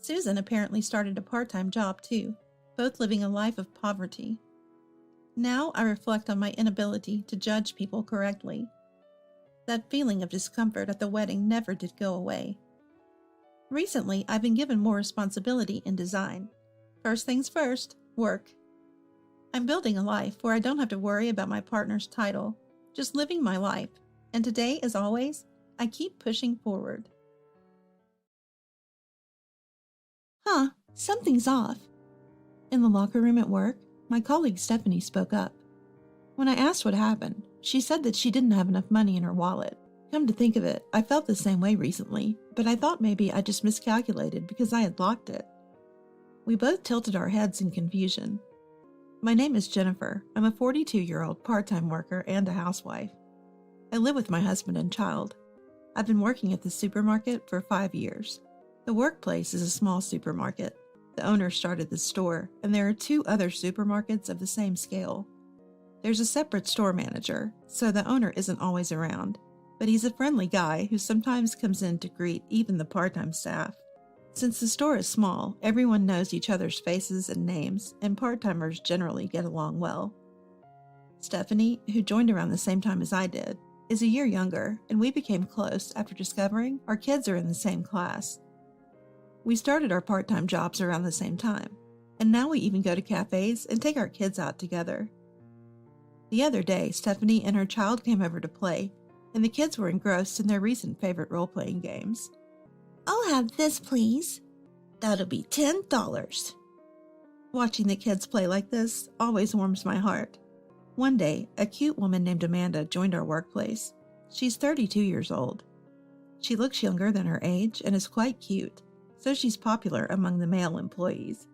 Susan apparently started a part-time job too, both living a life of poverty. Now I reflect on my inability to judge people correctly. That feeling of discomfort at the wedding never did go away. Recently, I've been given more responsibility in design. First things first, work. I'm building a life where I don't have to worry about my partner's title, just living my life. And today, as always, I keep pushing forward. Something's off. In the locker room at work, my colleague Stephanie spoke up. When I asked what happened, she said that she didn't have enough money in her wallet. Come to think of it, I felt the same way recently, but I thought maybe I just miscalculated because I had locked it. We both tilted our heads in confusion. My name is Jennifer. I'm a 42-year-old part-time worker and a housewife. I live with my husband and child. I've been working at the supermarket for 5 years. The workplace is a small supermarket. The owner started the store, and there are 2 other supermarkets of the same scale. There's a separate store manager, so the owner isn't always around, but he's a friendly guy who sometimes comes in to greet even the part-time staff. Since the store is small, everyone knows each other's faces and names, and part-timers generally get along well. Stephanie, who joined around the same time as I did, is a year younger, and we became close after discovering our kids are in the same class. We started our part-time jobs around the same time, and now we even go to cafes and take our kids out together. The other day, Stephanie and her child came over to play, and the kids were engrossed in their recent favorite role-playing games. I'll have this, please. That'll be $10. Watching the kids play like this always warms my heart. One day, a cute woman named Amanda joined our workplace. She's 32 years old. She looks younger than her age and is quite cute, so she's popular among the male employees.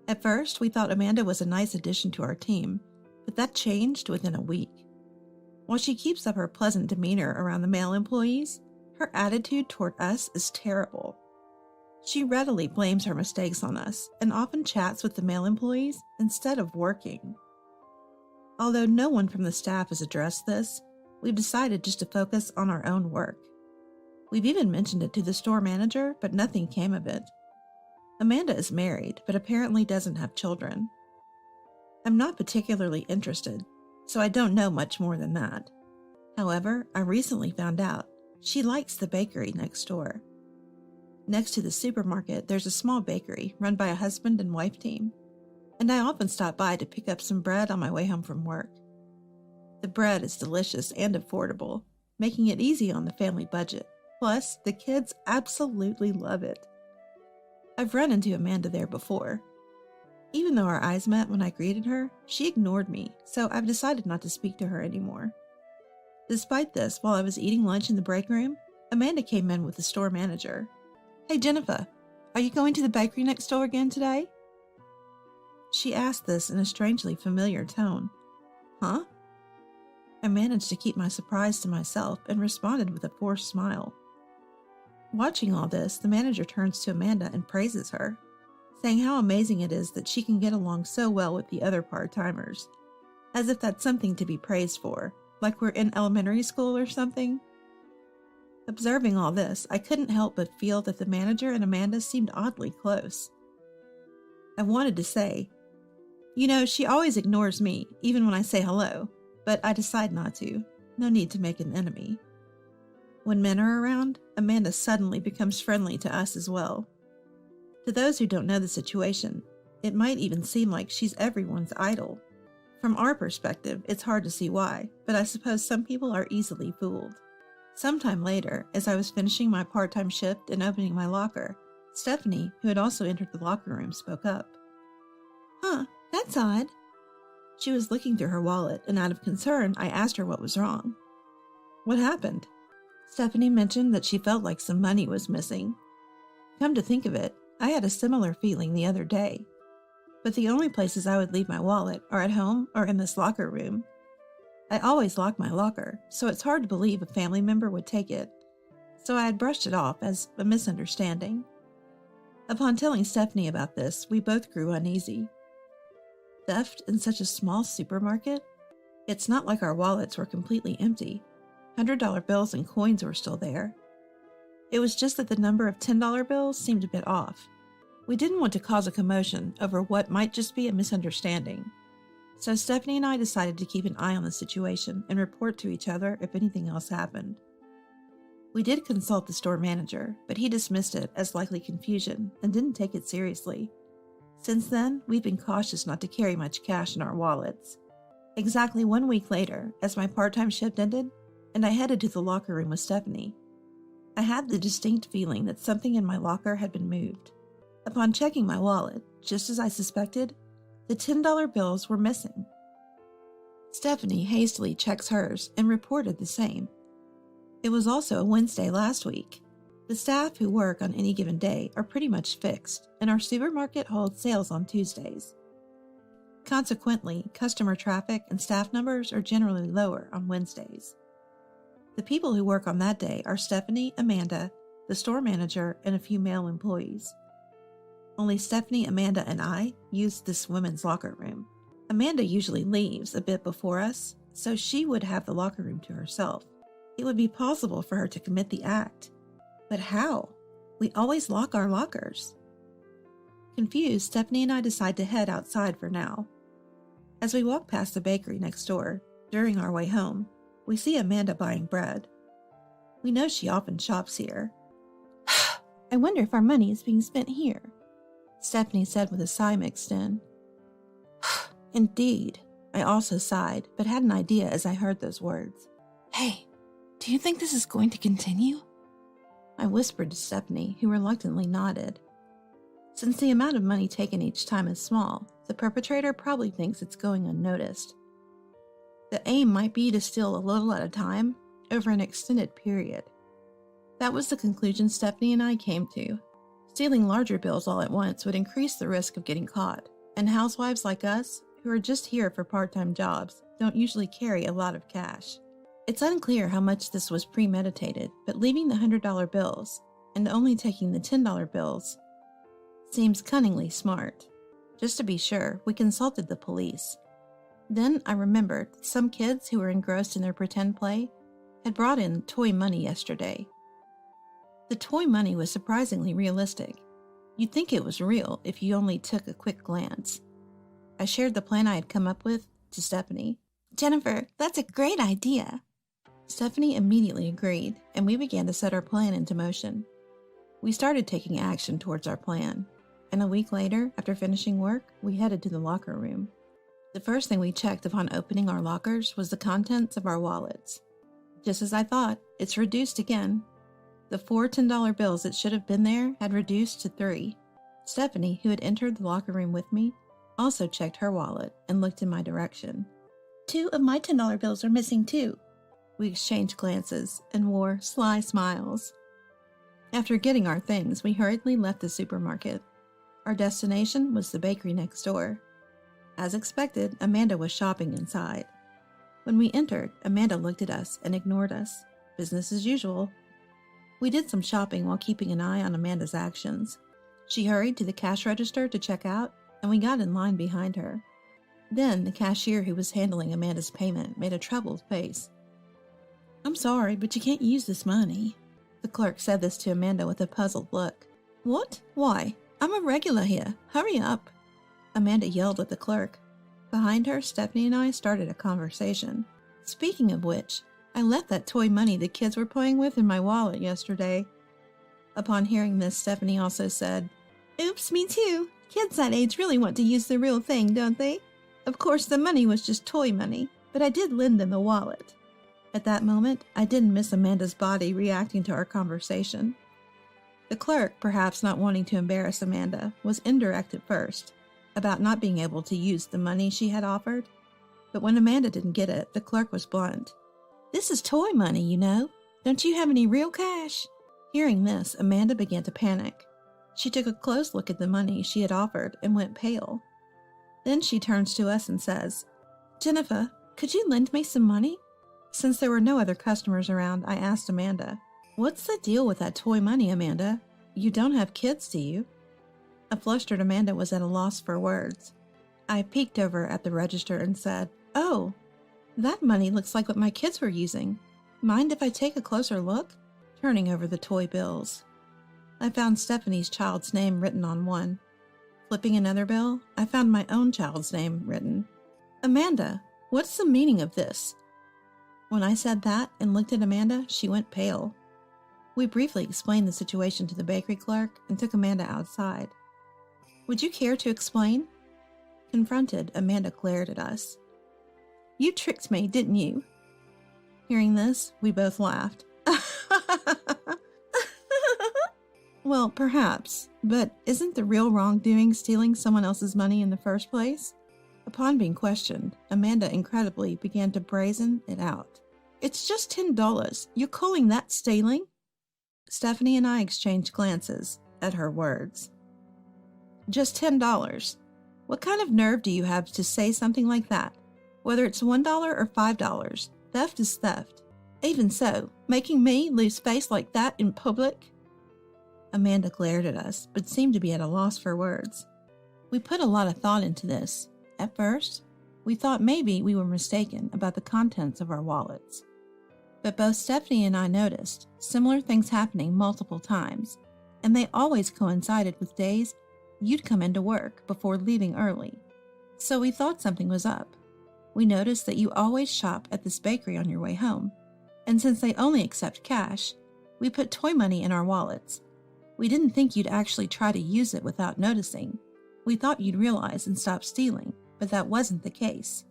At first, we thought Amanda was a nice addition to our team, but that changed within a week. While she keeps up her pleasant demeanor around the male employees, her attitude toward us is terrible. She readily blames her mistakes on us and often chats with the male employees instead of working. Although no one from the staff has addressed this, we've decided just to focus on our own work. We've even mentioned it to the store manager, but nothing came of it. Amanda is married, but apparently doesn't have children. I'm not particularly interested, so I don't know much more than that. However, I recently found out she likes the bakery next door. Next to the supermarket, there's a small bakery run by a husband and wife team, and I often stop by to pick up some bread on my way home from work. The bread is delicious and affordable, making it easy on the family budget. Plus, the kids absolutely love it. I've run into Amanda there before. Even though our eyes met when I greeted her, she ignored me, so I've decided not to speak to her anymore. Despite this, while I was eating lunch in the break room, Amanda came in with the store manager. "Hey Jennifer, are you going to the bakery next door again today?" She asked this in a strangely familiar tone. "Huh?" I managed to keep my surprise to myself and responded with a forced smile. Watching all this, the manager turns to Amanda and praises her, saying how amazing it is that she can get along so well with the other part-timers, as if that's something to be praised for, like we're in elementary school or something. Observing all this, I couldn't help but feel that the manager and Amanda seemed oddly close. I wanted to say, she always ignores me, even when I say hello, but I decide not to. No need to make an enemy. When men are around, Amanda suddenly becomes friendly to us as well. To those who don't know the situation, it might even seem like she's everyone's idol. From our perspective, it's hard to see why, but I suppose some people are easily fooled. Sometime later, as I was finishing my part-time shift and opening my locker, Stephanie, who had also entered the locker room, spoke up. That's odd." She was looking through her wallet, and out of concern, I asked her what was wrong. "What happened?" Stephanie mentioned that she felt like some money was missing. Come to think of it, I had a similar feeling the other day. But the only places I would leave my wallet are at home or in this locker room. I always lock my locker, so it's hard to believe a family member would take it. So I had brushed it off as a misunderstanding. Upon telling Stephanie about this, we both grew uneasy. Theft in such a small supermarket? It's not like our wallets were completely empty. $100 bills and coins were still there. It was just that the number of $10 bills seemed a bit off. We didn't want to cause a commotion over what might just be a misunderstanding. So Stephanie and I decided to keep an eye on the situation and report to each other if anything else happened. We did consult the store manager, but he dismissed it as likely confusion and didn't take it seriously. Since then, we've been cautious not to carry much cash in our wallets. Exactly 1 week later, as my part-time shift ended, and I headed to the locker room with Stephanie, I had the distinct feeling that something in my locker had been moved. Upon checking my wallet, just as I suspected, the $10 bills were missing. Stephanie hastily checks hers and reported the same. It was also a Wednesday last week. The staff who work on any given day are pretty much fixed, and our supermarket holds sales on Tuesdays. Consequently, customer traffic and staff numbers are generally lower on Wednesdays. The people who work on that day are Stephanie, Amanda, the store manager, and a few male employees. Only Stephanie, Amanda, and I use this women's locker room. Amanda usually leaves a bit before us, so she would have the locker room to herself. It would be possible for her to commit the act. But how? We always lock our lockers. Confused, Stephanie and I decide to head outside for now. As we walk past the bakery next door, during our way home, we see Amanda buying bread. We know she often shops here. I wonder if our money is being spent here, Stephanie said with a sigh mixed in. Indeed, I also sighed, but had an idea as I heard those words. Hey, do you think this is going to continue? I whispered to Stephanie, who reluctantly nodded. Since the amount of money taken each time is small, the perpetrator probably thinks it's going unnoticed. The aim might be to steal a little at a time over an extended period. That was the conclusion Stephanie and I came to. Stealing larger bills all at once would increase the risk of getting caught, and housewives like us, who are just here for part-time jobs, don't usually carry a lot of cash. It's unclear how much this was premeditated, but leaving the $100 bills and only taking the $10 bills seems cunningly smart. Just to be sure, we consulted the police. Then I remembered that some kids who were engrossed in their pretend play had brought in toy money yesterday. The toy money was surprisingly realistic. You'd think it was real if you only took a quick glance. I shared the plan I had come up with to Stephanie. Jennifer, that's a great idea. Stephanie immediately agreed, and we began to set our plan into motion. We started taking action towards our plan, and a week later, after finishing work, we headed to the locker room. The first thing we checked upon opening our lockers was the contents of our wallets. Just as I thought, it's reduced again. The 4 $10 bills that should have been there had reduced to 3. Stephanie, who had entered the locker room with me, also checked her wallet and looked in my direction. 2 of my $10 bills are missing too. We exchanged glances and wore sly smiles. After getting our things, we hurriedly left the supermarket. Our destination was the bakery next door. As expected, Amanda was shopping inside. When we entered, Amanda looked at us and ignored us. Business as usual. We did some shopping while keeping an eye on Amanda's actions. She hurried to the cash register to check out, and we got in line behind her. Then the cashier who was handling Amanda's payment made a troubled face. I'm sorry, but you can't use this money. The clerk said this to Amanda with a puzzled look. What? Why? I'm a regular here. Hurry up. Amanda yelled at the clerk. Behind her, Stephanie and I started a conversation. Speaking of which, I left that toy money the kids were playing with in my wallet yesterday. Upon hearing this, Stephanie also said, Oops, me too. Kids that age really want to use the real thing, don't they? Of course, the money was just toy money, but I did lend them the wallet. At that moment, I didn't miss Amanda's body reacting to our conversation. The clerk, perhaps not wanting to embarrass Amanda, was indirect at first, about not being able to use the money she had offered. But when Amanda didn't get it, the clerk was blunt. This is toy money, you know. Don't you have any real cash? Hearing this, Amanda began to panic. She took a close look at the money she had offered and went pale. Then she turns to us and says, Jennifer, could you lend me some money? Since there were no other customers around, I asked Amanda, What's the deal with that toy money, Amanda? You don't have kids, do you? A flustered Amanda was at a loss for words. I peeked over at the register and said, Oh, that money looks like what my kids were using. Mind if I take a closer look? Turning over the toy bills. I found Stephanie's child's name written on one. Flipping another bill, I found my own child's name written. Amanda, what's the meaning of this? When I said that and looked at Amanda, she went pale. We briefly explained the situation to the bakery clerk and took Amanda outside. Would you care to explain? Confronted, Amanda glared at us. You tricked me, didn't you? Hearing this, we both laughed. Well, perhaps, but isn't the real wrongdoing stealing someone else's money in the first place? Upon being questioned, Amanda incredibly began to brazen it out. It's just $10. You're calling that stealing? Stephanie and I exchanged glances at her words. Just $10. What kind of nerve do you have to say something like that? Whether it's $1 or $5, theft is theft. Even so, making me lose face like that in public? Amanda glared at us, but seemed to be at a loss for words. We put a lot of thought into this. At first, we thought maybe we were mistaken about the contents of our wallets. But both Stephanie and I noticed similar things happening multiple times, and they always coincided with days you'd come into work before leaving early. So we thought something was up. We noticed that you always shop at this bakery on your way home, and since they only accept cash, we put toy money in our wallets. We didn't think you'd actually try to use it without noticing. We thought you'd realize and stop stealing, but that wasn't the case.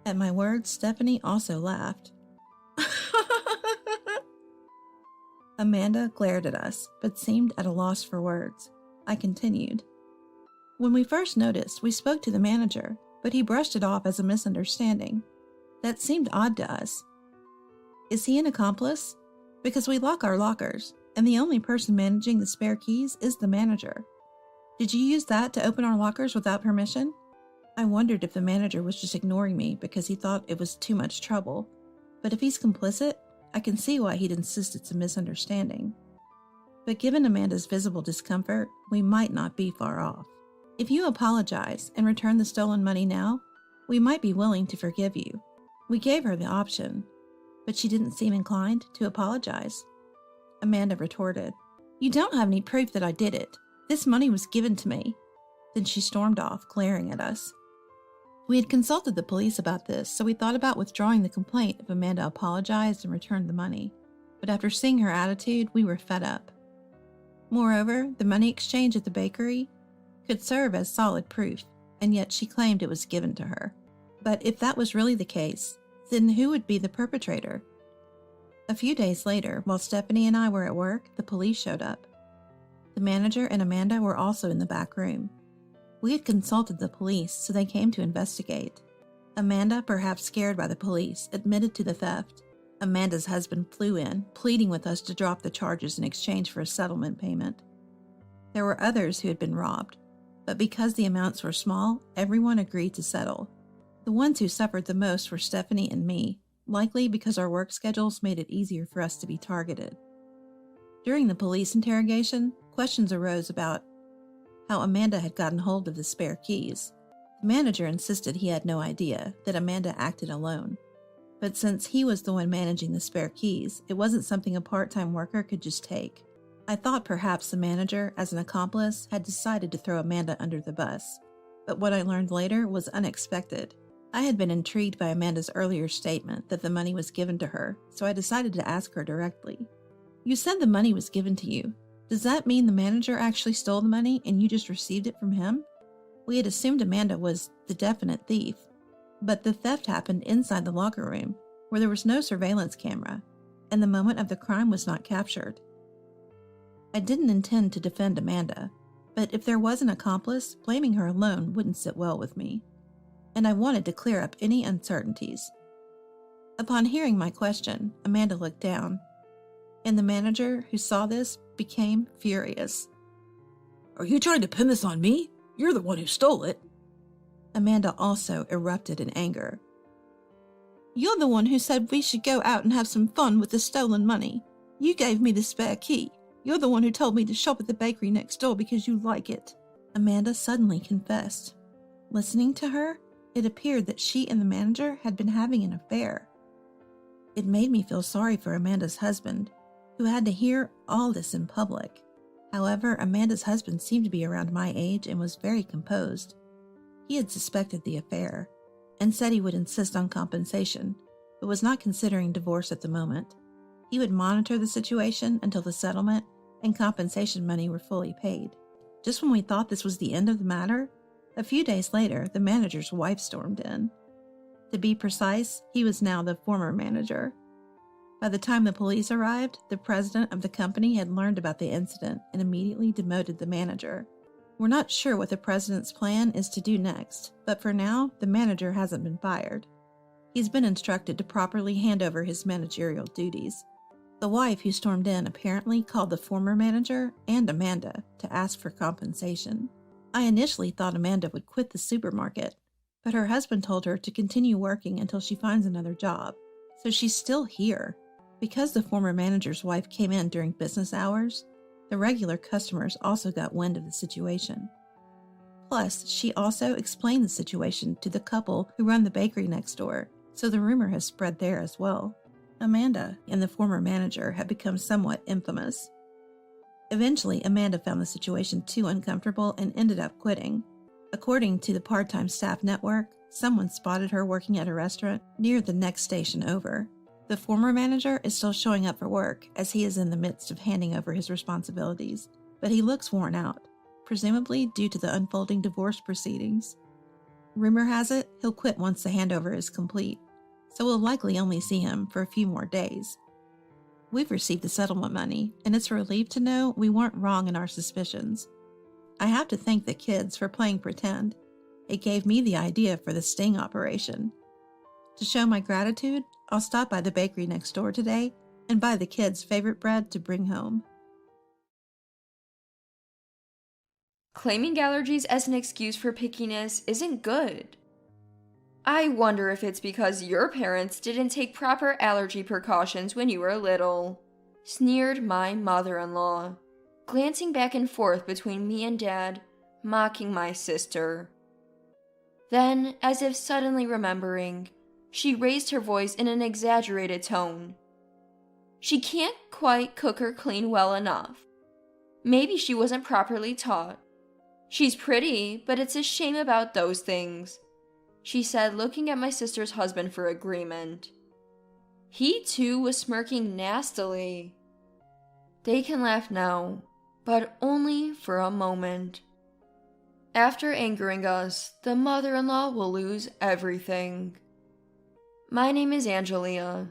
At my words, Stephanie also laughed. Amanda glared at us, but seemed at a loss for words. I continued. When we first noticed, we spoke to the manager, but he brushed it off as a misunderstanding. That seemed odd to us. Is he an accomplice? Because we lock our lockers, and the only person managing the spare keys is the manager. Did you use that to open our lockers without permission? I wondered if the manager was just ignoring me because he thought it was too much trouble. But if he's complicit, I can see why he'd insist it's a misunderstanding. But given Amanda's visible discomfort, we might not be far off. If you apologize and return the stolen money now, we might be willing to forgive you. We gave her the option, but she didn't seem inclined to apologize. Amanda retorted, You don't have any proof that I did it. This money was given to me. Then she stormed off, glaring at us. We had consulted the police about this, so we thought about withdrawing the complaint if Amanda apologized and returned the money. But after seeing her attitude, we were fed up. Moreover, the money exchange at the bakery could serve as solid proof, and yet she claimed it was given to her. But if that was really the case, then who would be the perpetrator? A few days later, while Stephanie and I were at work, the police showed up. The manager and Amanda were also in the back room. We had consulted the police, so they came to investigate. Amanda, perhaps scared by the police, admitted to the theft. Amanda's husband flew in, pleading with us to drop the charges in exchange for a settlement payment. There were others who had been robbed, but because the amounts were small, everyone agreed to settle. The ones who suffered the most were Stephanie and me, likely because our work schedules made it easier for us to be targeted. During the police interrogation, questions arose about how Amanda had gotten hold of the spare keys. The manager insisted he had no idea, that Amanda acted alone. But since he was the one managing the spare keys, it wasn't something a part-time worker could just take. I thought perhaps the manager, as an accomplice, had decided to throw Amanda under the bus. But what I learned later was unexpected. I had been intrigued by Amanda's earlier statement that the money was given to her, so I decided to ask her directly. You said the money was given to you. Does that mean the manager actually stole the money and you just received it from him? We had assumed Amanda was the definite thief, but the theft happened inside the locker room, where there was no surveillance camera, and the moment of the crime was not captured. I didn't intend to defend Amanda, but if there was an accomplice, blaming her alone wouldn't sit well with me, and I wanted to clear up any uncertainties. Upon hearing my question, Amanda looked down, and the manager, who saw this, became furious. Are you trying to pin this on me? You're the one who stole it. Amanda also erupted in anger. You're the one who said we should go out and have some fun with the stolen money. You gave me the spare key. You're the one who told me to shop at the bakery next door because you like it. Amanda suddenly confessed. Listening to her, it appeared that she and the manager had been having an affair. It made me feel sorry for Amanda's husband, who had to hear all this in public. However, Amanda's husband seemed to be around my age and was very composed. He had suspected the affair and said he would insist on compensation, but was not considering divorce at the moment. He would monitor the situation until the settlement and compensation money were fully paid. Just when we thought this was the end of the matter, a few days later, the manager's wife stormed in. To be precise, he was now the former manager. By the time the police arrived, the president of the company had learned about the incident and immediately demoted the manager. We're not sure what the president's plan is to do next, but for now, the manager hasn't been fired. He's been instructed to properly hand over his managerial duties. The wife who stormed in apparently called the former manager and Amanda to ask for compensation. I initially thought Amanda would quit the supermarket, but her husband told her to continue working until she finds another job, so she's still here. Because the former manager's wife came in during business hours, the regular customers also got wind of the situation. Plus, she also explained the situation to the couple who run the bakery next door, so the rumor has spread there as well. Amanda and the former manager have become somewhat infamous. Eventually, Amanda found the situation too uncomfortable and ended up quitting. According to the part-time staff network, someone spotted her working at a restaurant near the next station over. The former manager is still showing up for work as he is in the midst of handing over his responsibilities, but he looks worn out, presumably due to the unfolding divorce proceedings. Rumor has it he'll quit once the handover is complete, so we'll likely only see him for a few more days. We've received the settlement money, and it's a relief to know we weren't wrong in our suspicions. I have to thank the kids for playing pretend. It gave me the idea for the sting operation. To show my gratitude, I'll stop by the bakery next door today and buy the kids' favorite bread to bring home. Claiming allergies as an excuse for pickiness isn't good. I wonder if it's because your parents didn't take proper allergy precautions when you were little, sneered my mother-in-law, glancing back and forth between me and Dad, mocking my sister. Then, as if suddenly remembering, she raised her voice in an exaggerated tone. She can't quite cook or clean well enough. Maybe she wasn't properly taught. She's pretty, but it's a shame about those things, she said, looking at my sister's husband for agreement. He too was smirking nastily. They can laugh now, but only for a moment. After angering us, the mother-in-law will lose everything. My name is Angelia.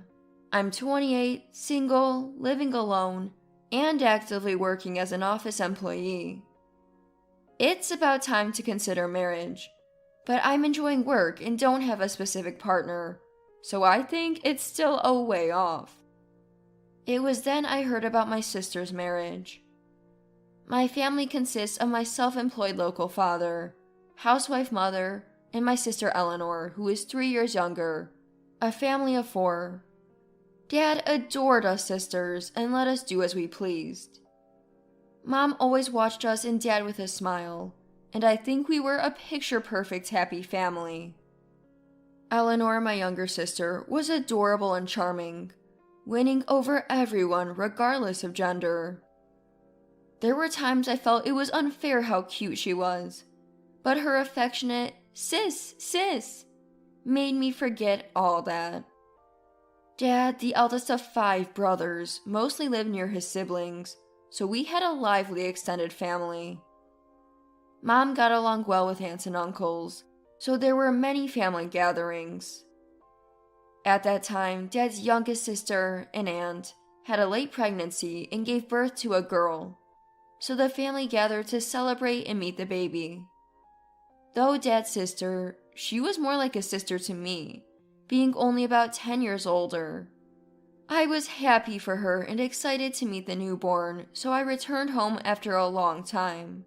I'm 28, single, living alone, and actively working as an office employee. It's about time to consider marriage, but I'm enjoying work and don't have a specific partner, so I think it's still a way off. It was then I heard about my sister's marriage. My family consists of my self-employed local father, housewife mother, and my sister Eleanor, who is 3 years younger, a family of 4. Dad adored us sisters and let us do as we pleased. Mom always watched us and Dad with a smile, and I think we were a picture-perfect happy family. Eleanor, my younger sister, was adorable and charming, winning over everyone regardless of gender. There were times I felt it was unfair how cute she was, but her affectionate sis made me forget all that. Dad, the eldest of 5 brothers, mostly lived near his siblings, so we had a lively extended family. Mom got along well with aunts and uncles, so there were many family gatherings. At that time, Dad's youngest sister, an aunt, had a late pregnancy and gave birth to a girl, so the family gathered to celebrate and meet the baby. Though Dad's sister, she was more like a sister to me, being only about 10 years older. I was happy for her and excited to meet the newborn, so I returned home after a long time.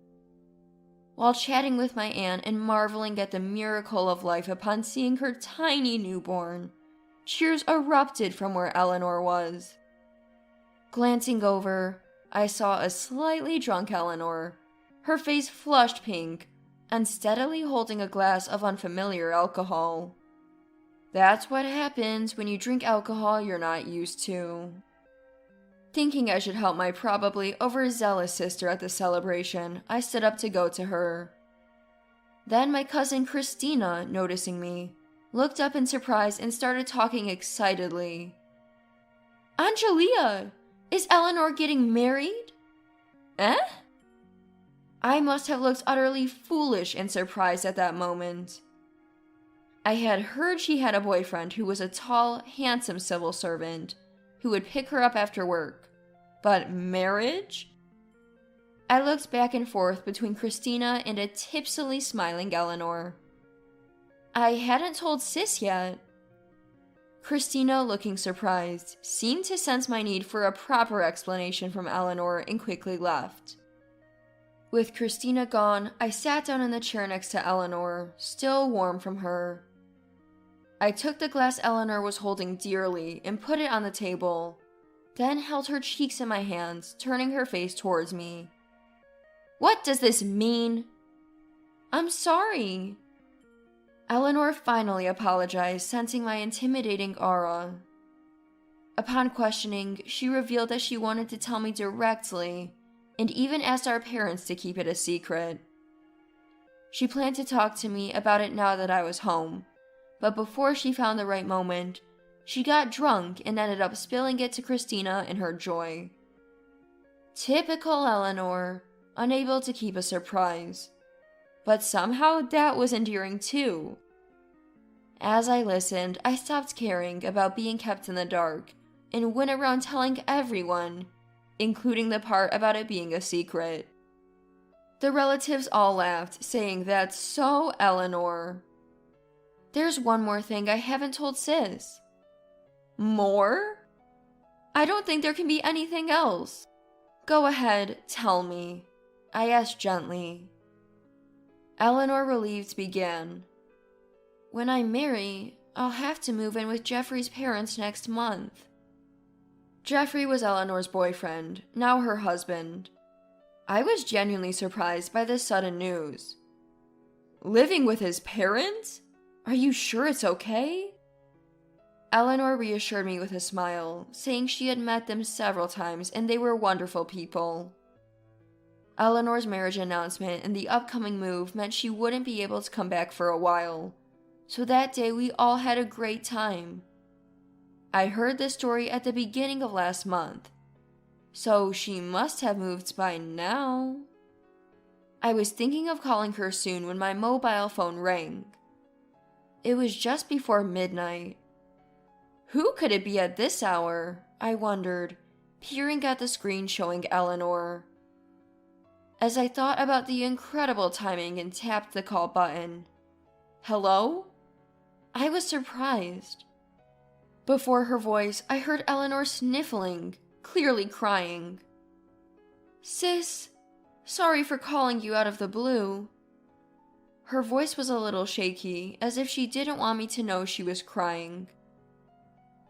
While chatting with my aunt and marveling at the miracle of life upon seeing her tiny newborn, cheers erupted from where Eleanor was. Glancing over, I saw a slightly drunk Eleanor, her face flushed pink, and steadily holding a glass of unfamiliar alcohol. That's what happens when you drink alcohol you're not used to. Thinking I should help my probably overzealous sister at the celebration, I stood up to go to her. Then my cousin Christina, noticing me, looked up in surprise and started talking excitedly. Angelia, is Eleanor getting married? Eh? I must have looked utterly foolish and surprised at that moment. I had heard she had a boyfriend who was a tall, handsome civil servant who would pick her up after work. But marriage? I looked back and forth between Christina and a tipsily smiling Eleanor. I hadn't told Sis yet. Christina, looking surprised, seemed to sense my need for a proper explanation from Eleanor and quickly left. With Christina gone, I sat down in the chair next to Eleanor, still warm from her. I took the glass Eleanor was holding dearly and put it on the table, then held her cheeks in my hands, turning her face towards me. What does this mean? I'm sorry. Eleanor finally apologized, sensing my intimidating aura. Upon questioning, she revealed that she wanted to tell me directly, and even asked our parents to keep it a secret. She planned to talk to me about it now that I was home, but before she found the right moment, she got drunk and ended up spilling it to Christina in her joy. Typical Eleanor, unable to keep a surprise. But somehow that was endearing too. As I listened, I stopped caring about being kept in the dark and went around telling everyone, including the part about it being a secret. The relatives all laughed, saying that's so Eleanor. There's one more thing I haven't told Sis. More? I don't think there can be anything else. Go ahead, tell me, I asked gently. Eleanor, relieved, began. When I marry, I'll have to move in with Jeffrey's parents next month. Jeffrey was Eleanor's boyfriend, now her husband. I was genuinely surprised by this sudden news. Living with his parents? Are you sure it's okay? Eleanor reassured me with a smile, saying she had met them several times and they were wonderful people. Eleanor's marriage announcement and the upcoming move meant she wouldn't be able to come back for a while, so that day we all had a great time. I heard this story at the beginning of last month, so she must have moved by now. I was thinking of calling her soon when my mobile phone rang. It was just before midnight. Who could it be at this hour? I wondered, peering at the screen showing Eleanor. As I thought about the incredible timing and tapped the call button. Hello? I was surprised. Before her voice, I heard Eleanor sniffling, clearly crying. Sis, sorry for calling you out of the blue. Her voice was a little shaky, as if she didn't want me to know she was crying.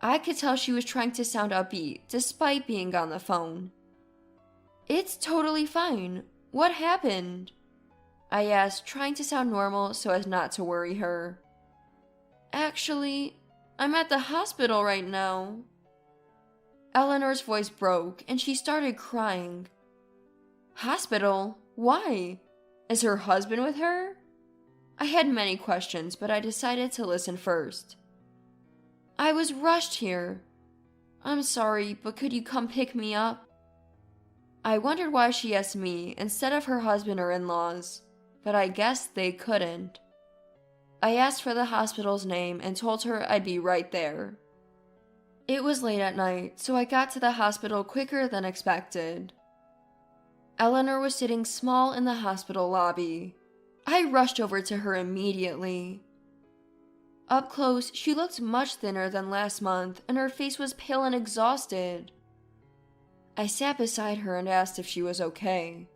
I could tell she was trying to sound upbeat, despite being on the phone. It's totally fine. What happened? I asked, trying to sound normal so as not to worry her. Actually, I'm at the hospital right now. Eleanor's voice broke, and she started crying. Hospital? Why? Is her husband with her? I had many questions, but I decided to listen first. I was rushed here. I'm sorry, but could you come pick me up? I wondered why she asked me instead of her husband or in-laws, but I guess they couldn't. I asked for the hospital's name and told her I'd be right there. It was late at night, so I got to the hospital quicker than expected. Eleanor was sitting small in the hospital lobby. I rushed over to her immediately. Up close, she looked much thinner than last month, and her face was pale and exhausted. I sat beside her and asked if she was okay.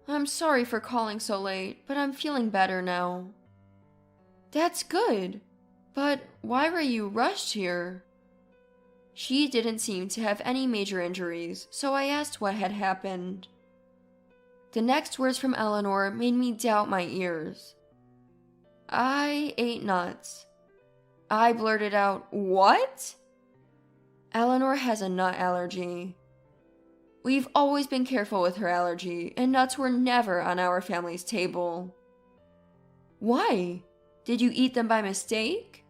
I'm sorry for calling so late, but I'm feeling better now. That's good, but why were you rushed here? She didn't seem to have any major injuries, so I asked what had happened. The next words from Eleanor made me doubt my ears. I ate nuts. I blurted out, "What?" Eleanor has a nut allergy. We've always been careful with her allergy, and nuts were never on our family's table. Why? Did you eat them by mistake?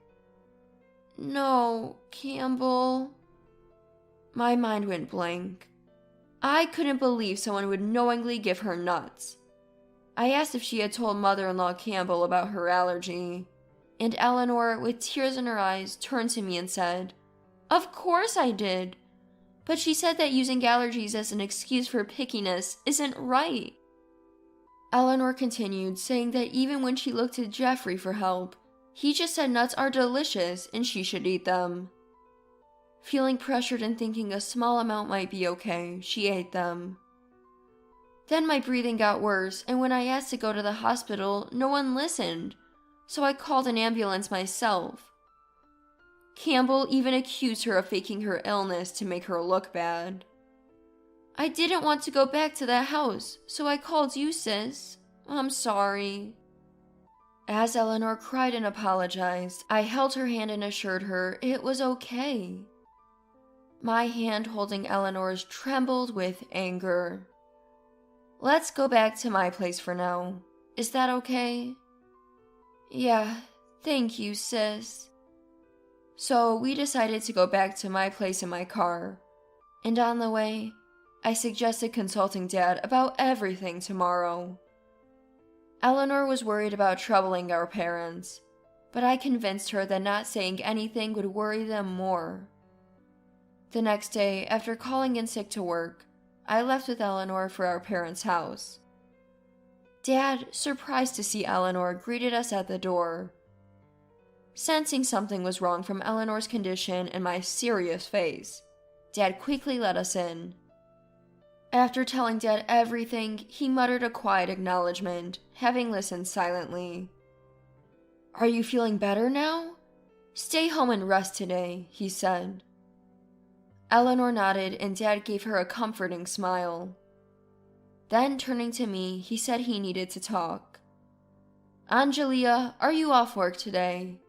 No, Campbell. My mind went blank. I couldn't believe someone would knowingly give her nuts. I asked if she had told mother-in-law Campbell about her allergy, and Eleanor, with tears in her eyes, turned to me and said, "Of course I did. But she said that using allergies as an excuse for pickiness isn't right." Eleanor continued, saying that even when she looked to Jeffrey for help, he just said nuts are delicious and she should eat them. Feeling pressured and thinking a small amount might be okay, she ate them. Then my breathing got worse, and when I asked to go to the hospital, no one listened, so I called an ambulance myself. Campbell even accused her of faking her illness to make her look bad. I didn't want to go back to that house, so I called you, sis. I'm sorry. As Eleanor cried and apologized, I held her hand and assured her it was okay. My hand holding Eleanor's trembled with anger. "Let's go back to my place for now. Is that okay?" "Yeah, thank you, sis." So we decided to go back to my place in my car, and on the way, I suggested consulting Dad about everything tomorrow. Eleanor was worried about troubling our parents, but I convinced her that not saying anything would worry them more. The next day, after calling in sick to work, I left with Eleanor for our parents' house. Dad, surprised to see Eleanor, greeted us at the door. Sensing something was wrong from Eleanor's condition and my serious face, Dad quickly let us in. After telling Dad everything, he muttered a quiet acknowledgement, having listened silently. "Are you feeling better now? Stay home and rest today," he said. Eleanor nodded and Dad gave her a comforting smile. Then, turning to me, he said he needed to talk. "Angelia, are you off work today?"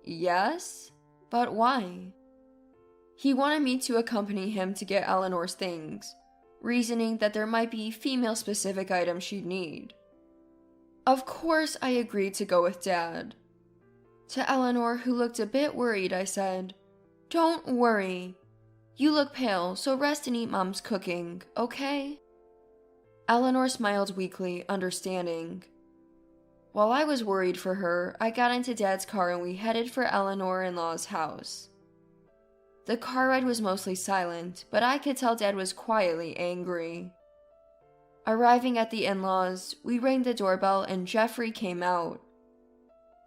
"Yes, but why?" He wanted me to accompany him to get Eleanor's things, reasoning that there might be female-specific items she'd need. Of course, I agreed to go with Dad. To Eleanor, who looked a bit worried, I said, "Don't worry. You look pale, so rest and eat Mom's cooking, okay?" Eleanor smiled weakly, understanding. While I was worried for her, I got into Dad's car and we headed for Eleanor-in-law's house. The car ride was mostly silent, but I could tell Dad was quietly angry. Arriving at the in-laws, we rang the doorbell and Jeffrey came out.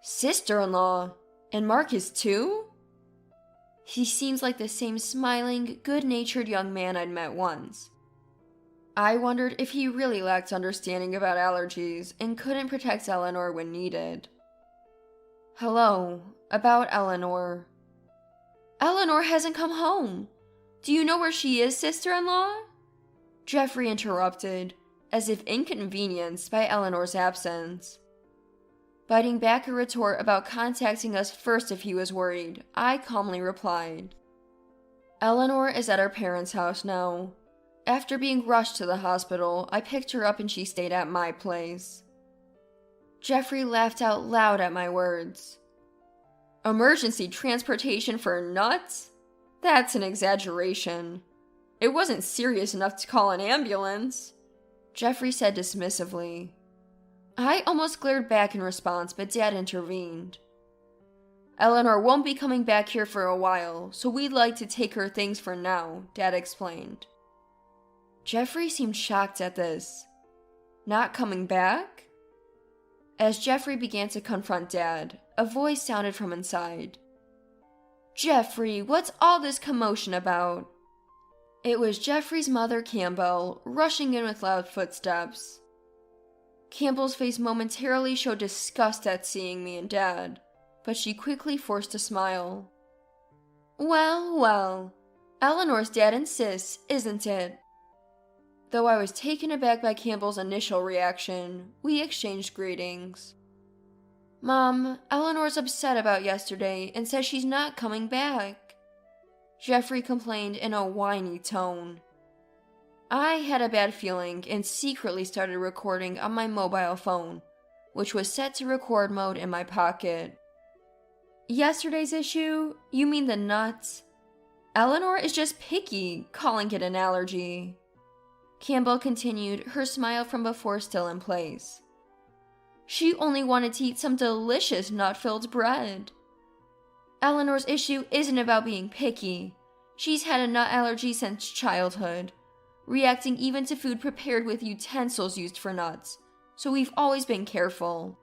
"Sister-in-law? And Marcus too?" He seems like the same smiling, good-natured young man I'd met once. I wondered if he really lacked understanding about allergies and couldn't protect Eleanor when needed. "Hello, about Eleanor." "Eleanor hasn't come home. Do you know where she is, sister-in-law?" Jeffrey interrupted, as if inconvenienced by Eleanor's absence. Biting back a retort about contacting us first if he was worried, I calmly replied, "Eleanor is at our parents' house now. After being rushed to the hospital, I picked her up and she stayed at my place." Jeffrey laughed out loud at my words. "Emergency transportation for nuts? That's an exaggeration. It wasn't serious enough to call an ambulance," Jeffrey said dismissively. I almost glared back in response, but Dad intervened. "Eleanor won't be coming back here for a while, so we'd like to take her things for now," Dad explained. Jeffrey seemed shocked at this. "Not coming back?" As Jeffrey began to confront Dad, a voice sounded from inside. "Jeffrey, what's all this commotion about?" It was Jeffrey's mother, Campbell, rushing in with loud footsteps. Campbell's face momentarily showed disgust at seeing me and Dad, but she quickly forced a smile. "Well, well, Eleanor's dad and sis, isn't it?" Though I was taken aback by Campbell's initial reaction, we exchanged greetings. "Mom, Eleanor's upset about yesterday and says she's not coming back," Jeffrey complained in a whiny tone. I had a bad feeling and secretly started recording on my mobile phone, which was set to record mode in my pocket. "Yesterday's issue? You mean the nuts?" Eleanor is just picky, calling it an allergy. Campbell continued, her smile from before still in place. She only wanted to eat some delicious nut-filled bread. Eleanor's issue isn't about being picky. She's had a nut allergy since childhood, reacting even to food prepared with utensils used for nuts, so we've always been careful.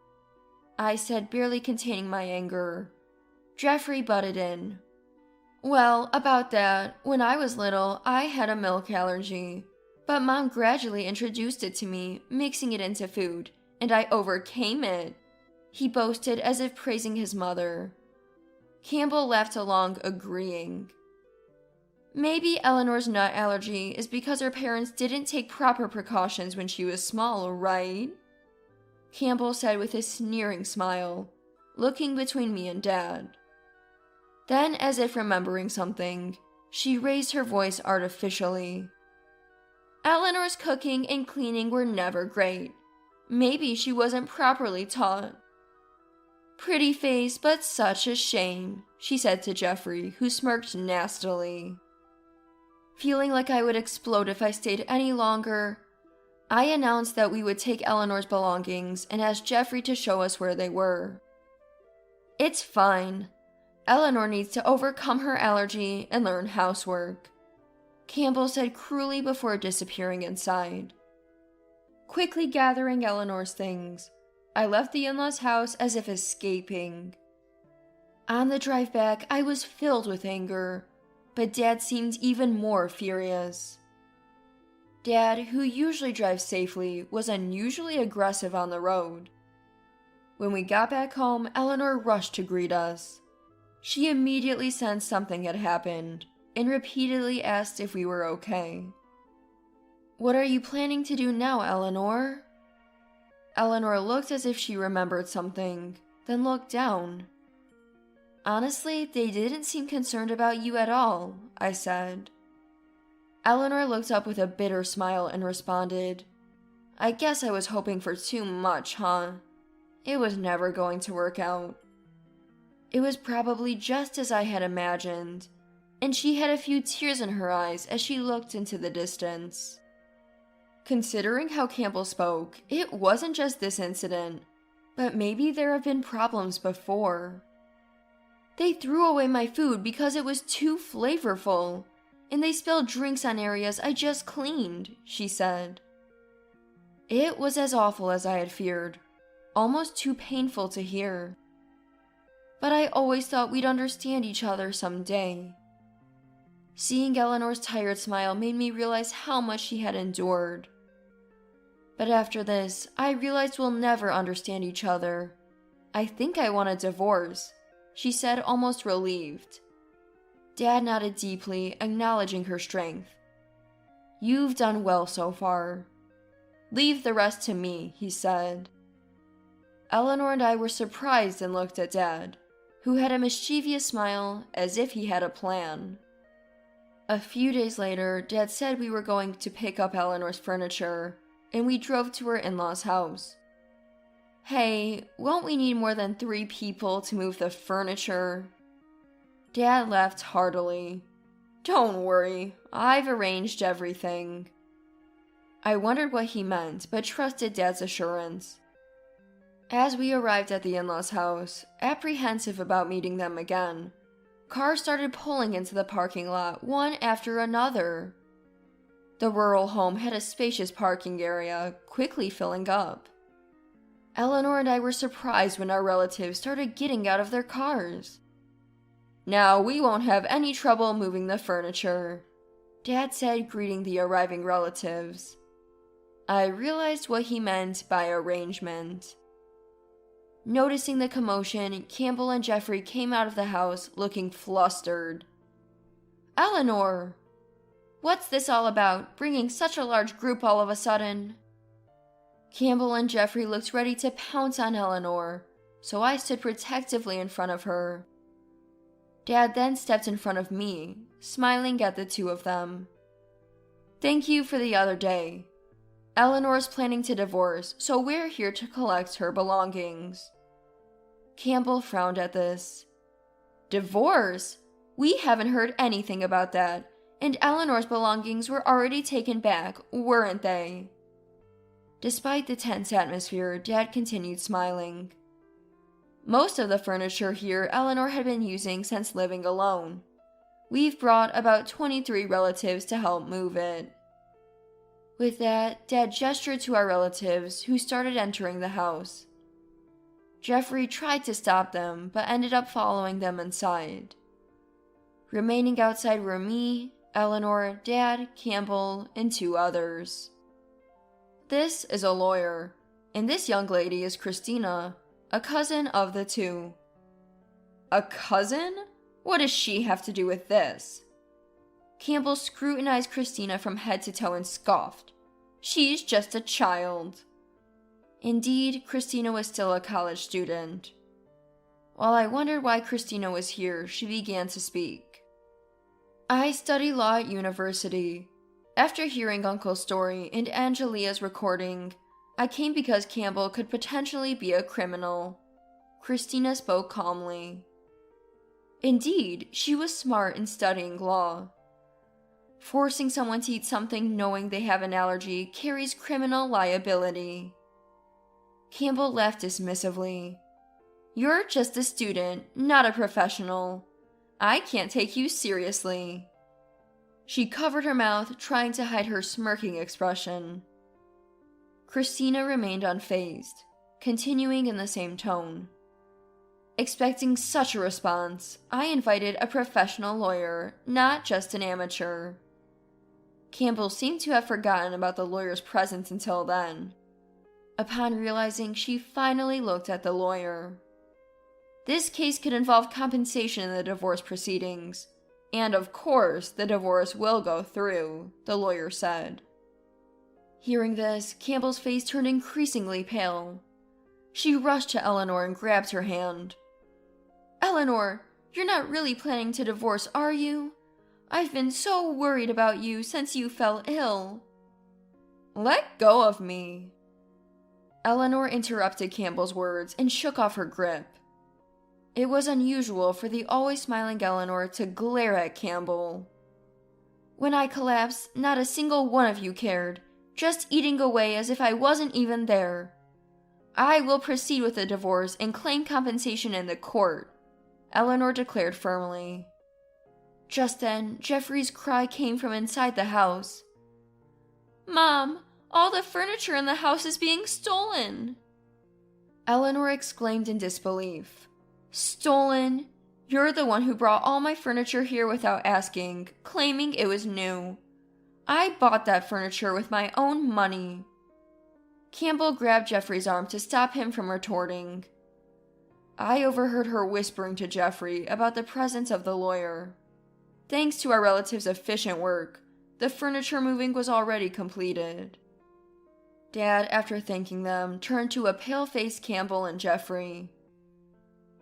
I said, barely containing my anger. Jeffrey butted in. Well, about that, when I was little, I had a milk allergy, but Mom gradually introduced it to me, mixing it into food, and I overcame it, he boasted as if praising his mother. Campbell laughed along, agreeing. Maybe Eleanor's nut allergy is because her parents didn't take proper precautions when she was small, right? Campbell said with a sneering smile, looking between me and Dad. Then, as if remembering something, she raised her voice artificially. Eleanor's cooking and cleaning were never great. Maybe she wasn't properly taught. Pretty face, but such a shame, she said to Jeffrey, who smirked nastily. Feeling like I would explode if I stayed any longer, I announced that we would take Eleanor's belongings and asked Jeffrey to show us where they were. It's fine. Eleanor needs to overcome her allergy and learn housework, Campbell said cruelly before disappearing inside. Quickly gathering Eleanor's things, I left the in-laws' house as if escaping. On the drive back, I was filled with anger, but Dad seemed even more furious. Dad, who usually drives safely, was unusually aggressive on the road. When we got back home, Eleanor rushed to greet us. She immediately sensed something had happened and repeatedly asked if we were okay. What are you planning to do now, Eleanor? Eleanor looked as if she remembered something, then looked down. Honestly, they didn't seem concerned about you at all, I said. Eleanor looked up with a bitter smile and responded, I guess I was hoping for too much, huh? It was never going to work out. It was probably just as I had imagined, and she had a few tears in her eyes as she looked into the distance. Considering how Campbell spoke, it wasn't just this incident, but maybe there have been problems before. They threw away my food because it was too flavorful, and they spilled drinks on areas I just cleaned, she said. It was as awful as I had feared, almost too painful to hear. But I always thought we'd understand each other someday. Seeing Eleanor's tired smile made me realize how much she had endured. But after this, I realized we'll never understand each other. I think I want a divorce, she said, almost relieved. Dad nodded deeply, acknowledging her strength. You've done well so far. Leave the rest to me, he said. Eleanor and I were surprised and looked at Dad, who had a mischievous smile as if he had a plan. A few days later, Dad said we were going to pick up Eleanor's furniture, and we drove to her in-laws' house. Hey, won't we need more than 3 people to move the furniture? Dad laughed heartily. Don't worry, I've arranged everything. I wondered what he meant, but trusted Dad's assurance. As we arrived at the in-laws' house, apprehensive about meeting them again, cars started pulling into the parking lot one after another. The rural home had a spacious parking area, quickly filling up. Eleanor and I were surprised when our relatives started getting out of their cars. Now we won't have any trouble moving the furniture, Dad said, greeting the arriving relatives. I realized what he meant by arrangement. Noticing the commotion, Campbell and Jeffrey came out of the house looking flustered. Eleanor! What's this all about, bringing such a large group all of a sudden? Campbell and Jeffrey looked ready to pounce on Eleanor, so I stood protectively in front of her. Dad then stepped in front of me, smiling at the two of them. Thank you for the other day. Eleanor's planning to divorce, so we're here to collect her belongings. Campbell frowned at this. Divorce? We haven't heard anything about that, and Eleanor's belongings were already taken back, weren't they? Despite the tense atmosphere, Dad continued smiling. Most of the furniture here Eleanor had been using since living alone. We've brought about 23 relatives to help move it. With that, Dad gestured to our relatives, who started entering the house. Jeffrey tried to stop them, but ended up following them inside. Remaining outside were me, Eleanor, Dad, Campbell, and 2 others. This is a lawyer, and this young lady is Christina, a cousin of the 2. A cousin? What does she have to do with this? Campbell scrutinized Christina from head to toe and scoffed. She's just a child. Indeed, Christina was still a college student. While I wondered why Christina was here, she began to speak. I study law at university. After hearing Uncle's story and Angelia's recording, I came because Campbell could potentially be a criminal. Christina spoke calmly. Indeed, she was smart in studying law. Forcing someone to eat something knowing they have an allergy carries criminal liability. Campbell laughed dismissively. You're just a student, not a professional. I can't take you seriously. She covered her mouth, trying to hide her smirking expression. Christina remained unfazed, continuing in the same tone. Expecting such a response, I invited a professional lawyer, not just an amateur. Campbell seemed to have forgotten about the lawyer's presence until then. Upon realizing, she finally looked at the lawyer. This case could involve compensation in the divorce proceedings, and of course, the divorce will go through, the lawyer said. Hearing this, Campbell's face turned increasingly pale. She rushed to Eleanor and grabbed her hand. Eleanor, you're not really planning to divorce, are you? I've been so worried about you since you fell ill. Let go of me. Eleanor interrupted Campbell's words and shook off her grip. It was unusual for the always smiling Eleanor to glare at Campbell. When I collapsed, not a single one of you cared, just eating away as if I wasn't even there. I will proceed with the divorce and claim compensation in the court, Eleanor declared firmly. Just then, Jeffrey's cry came from inside the house. Mom, all the furniture in the house is being stolen! Eleanor exclaimed in disbelief. Stolen? You're the one who brought all my furniture here without asking, claiming it was new. I bought that furniture with my own money. Campbell grabbed Jeffrey's arm to stop him from retorting. I overheard her whispering to Jeffrey about the presence of the lawyer. Thanks to our relatives' efficient work, the furniture moving was already completed. Dad, after thanking them, turned to a pale-faced Campbell and Jeffrey.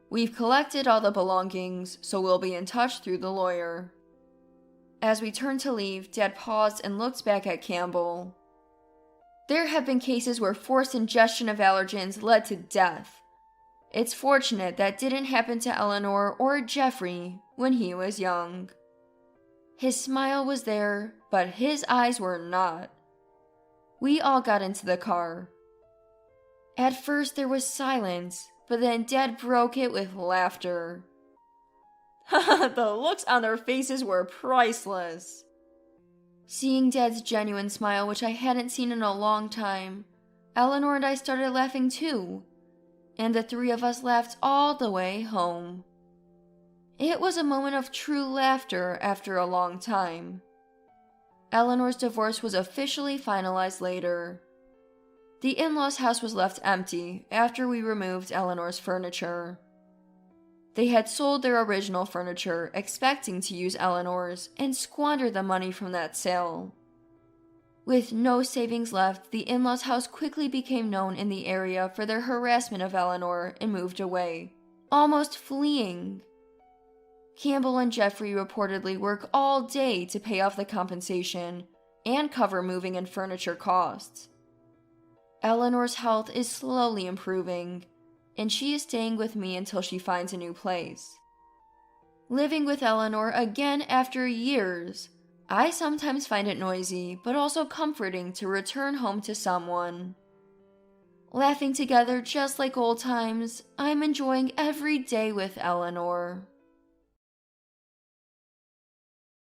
We've collected all the belongings, so we'll be in touch through the lawyer. As we turned to leave, Dad paused and looked back at Campbell. There have been cases where forced ingestion of allergens led to death. It's fortunate that didn't happen to Eleanor or Jeffrey when he was young. His smile was there, but his eyes were not. We all got into the car. At first there was silence, but then Dad broke it with laughter. The looks on their faces were priceless. Seeing Dad's genuine smile, which I hadn't seen in a long time, Eleanor and I started laughing too, and the 3 of us laughed all the way home. It was a moment of true laughter after a long time. Eleanor's divorce was officially finalized later. The in-laws' house was left empty after we removed Eleanor's furniture. They had sold their original furniture, expecting to use Eleanor's, and squandered the money from that sale. With no savings left, the in-laws' house quickly became known in the area for their harassment of Eleanor and moved away, almost fleeing. Campbell and Jeffrey reportedly work all day to pay off the compensation and cover moving and furniture costs. Eleanor's health is slowly improving, and she is staying with me until she finds a new place. living with Eleanor again after years. I sometimes find it noisy, but also comforting to return home to someone. Laughing together just like old times, I'm enjoying every day with Eleanor.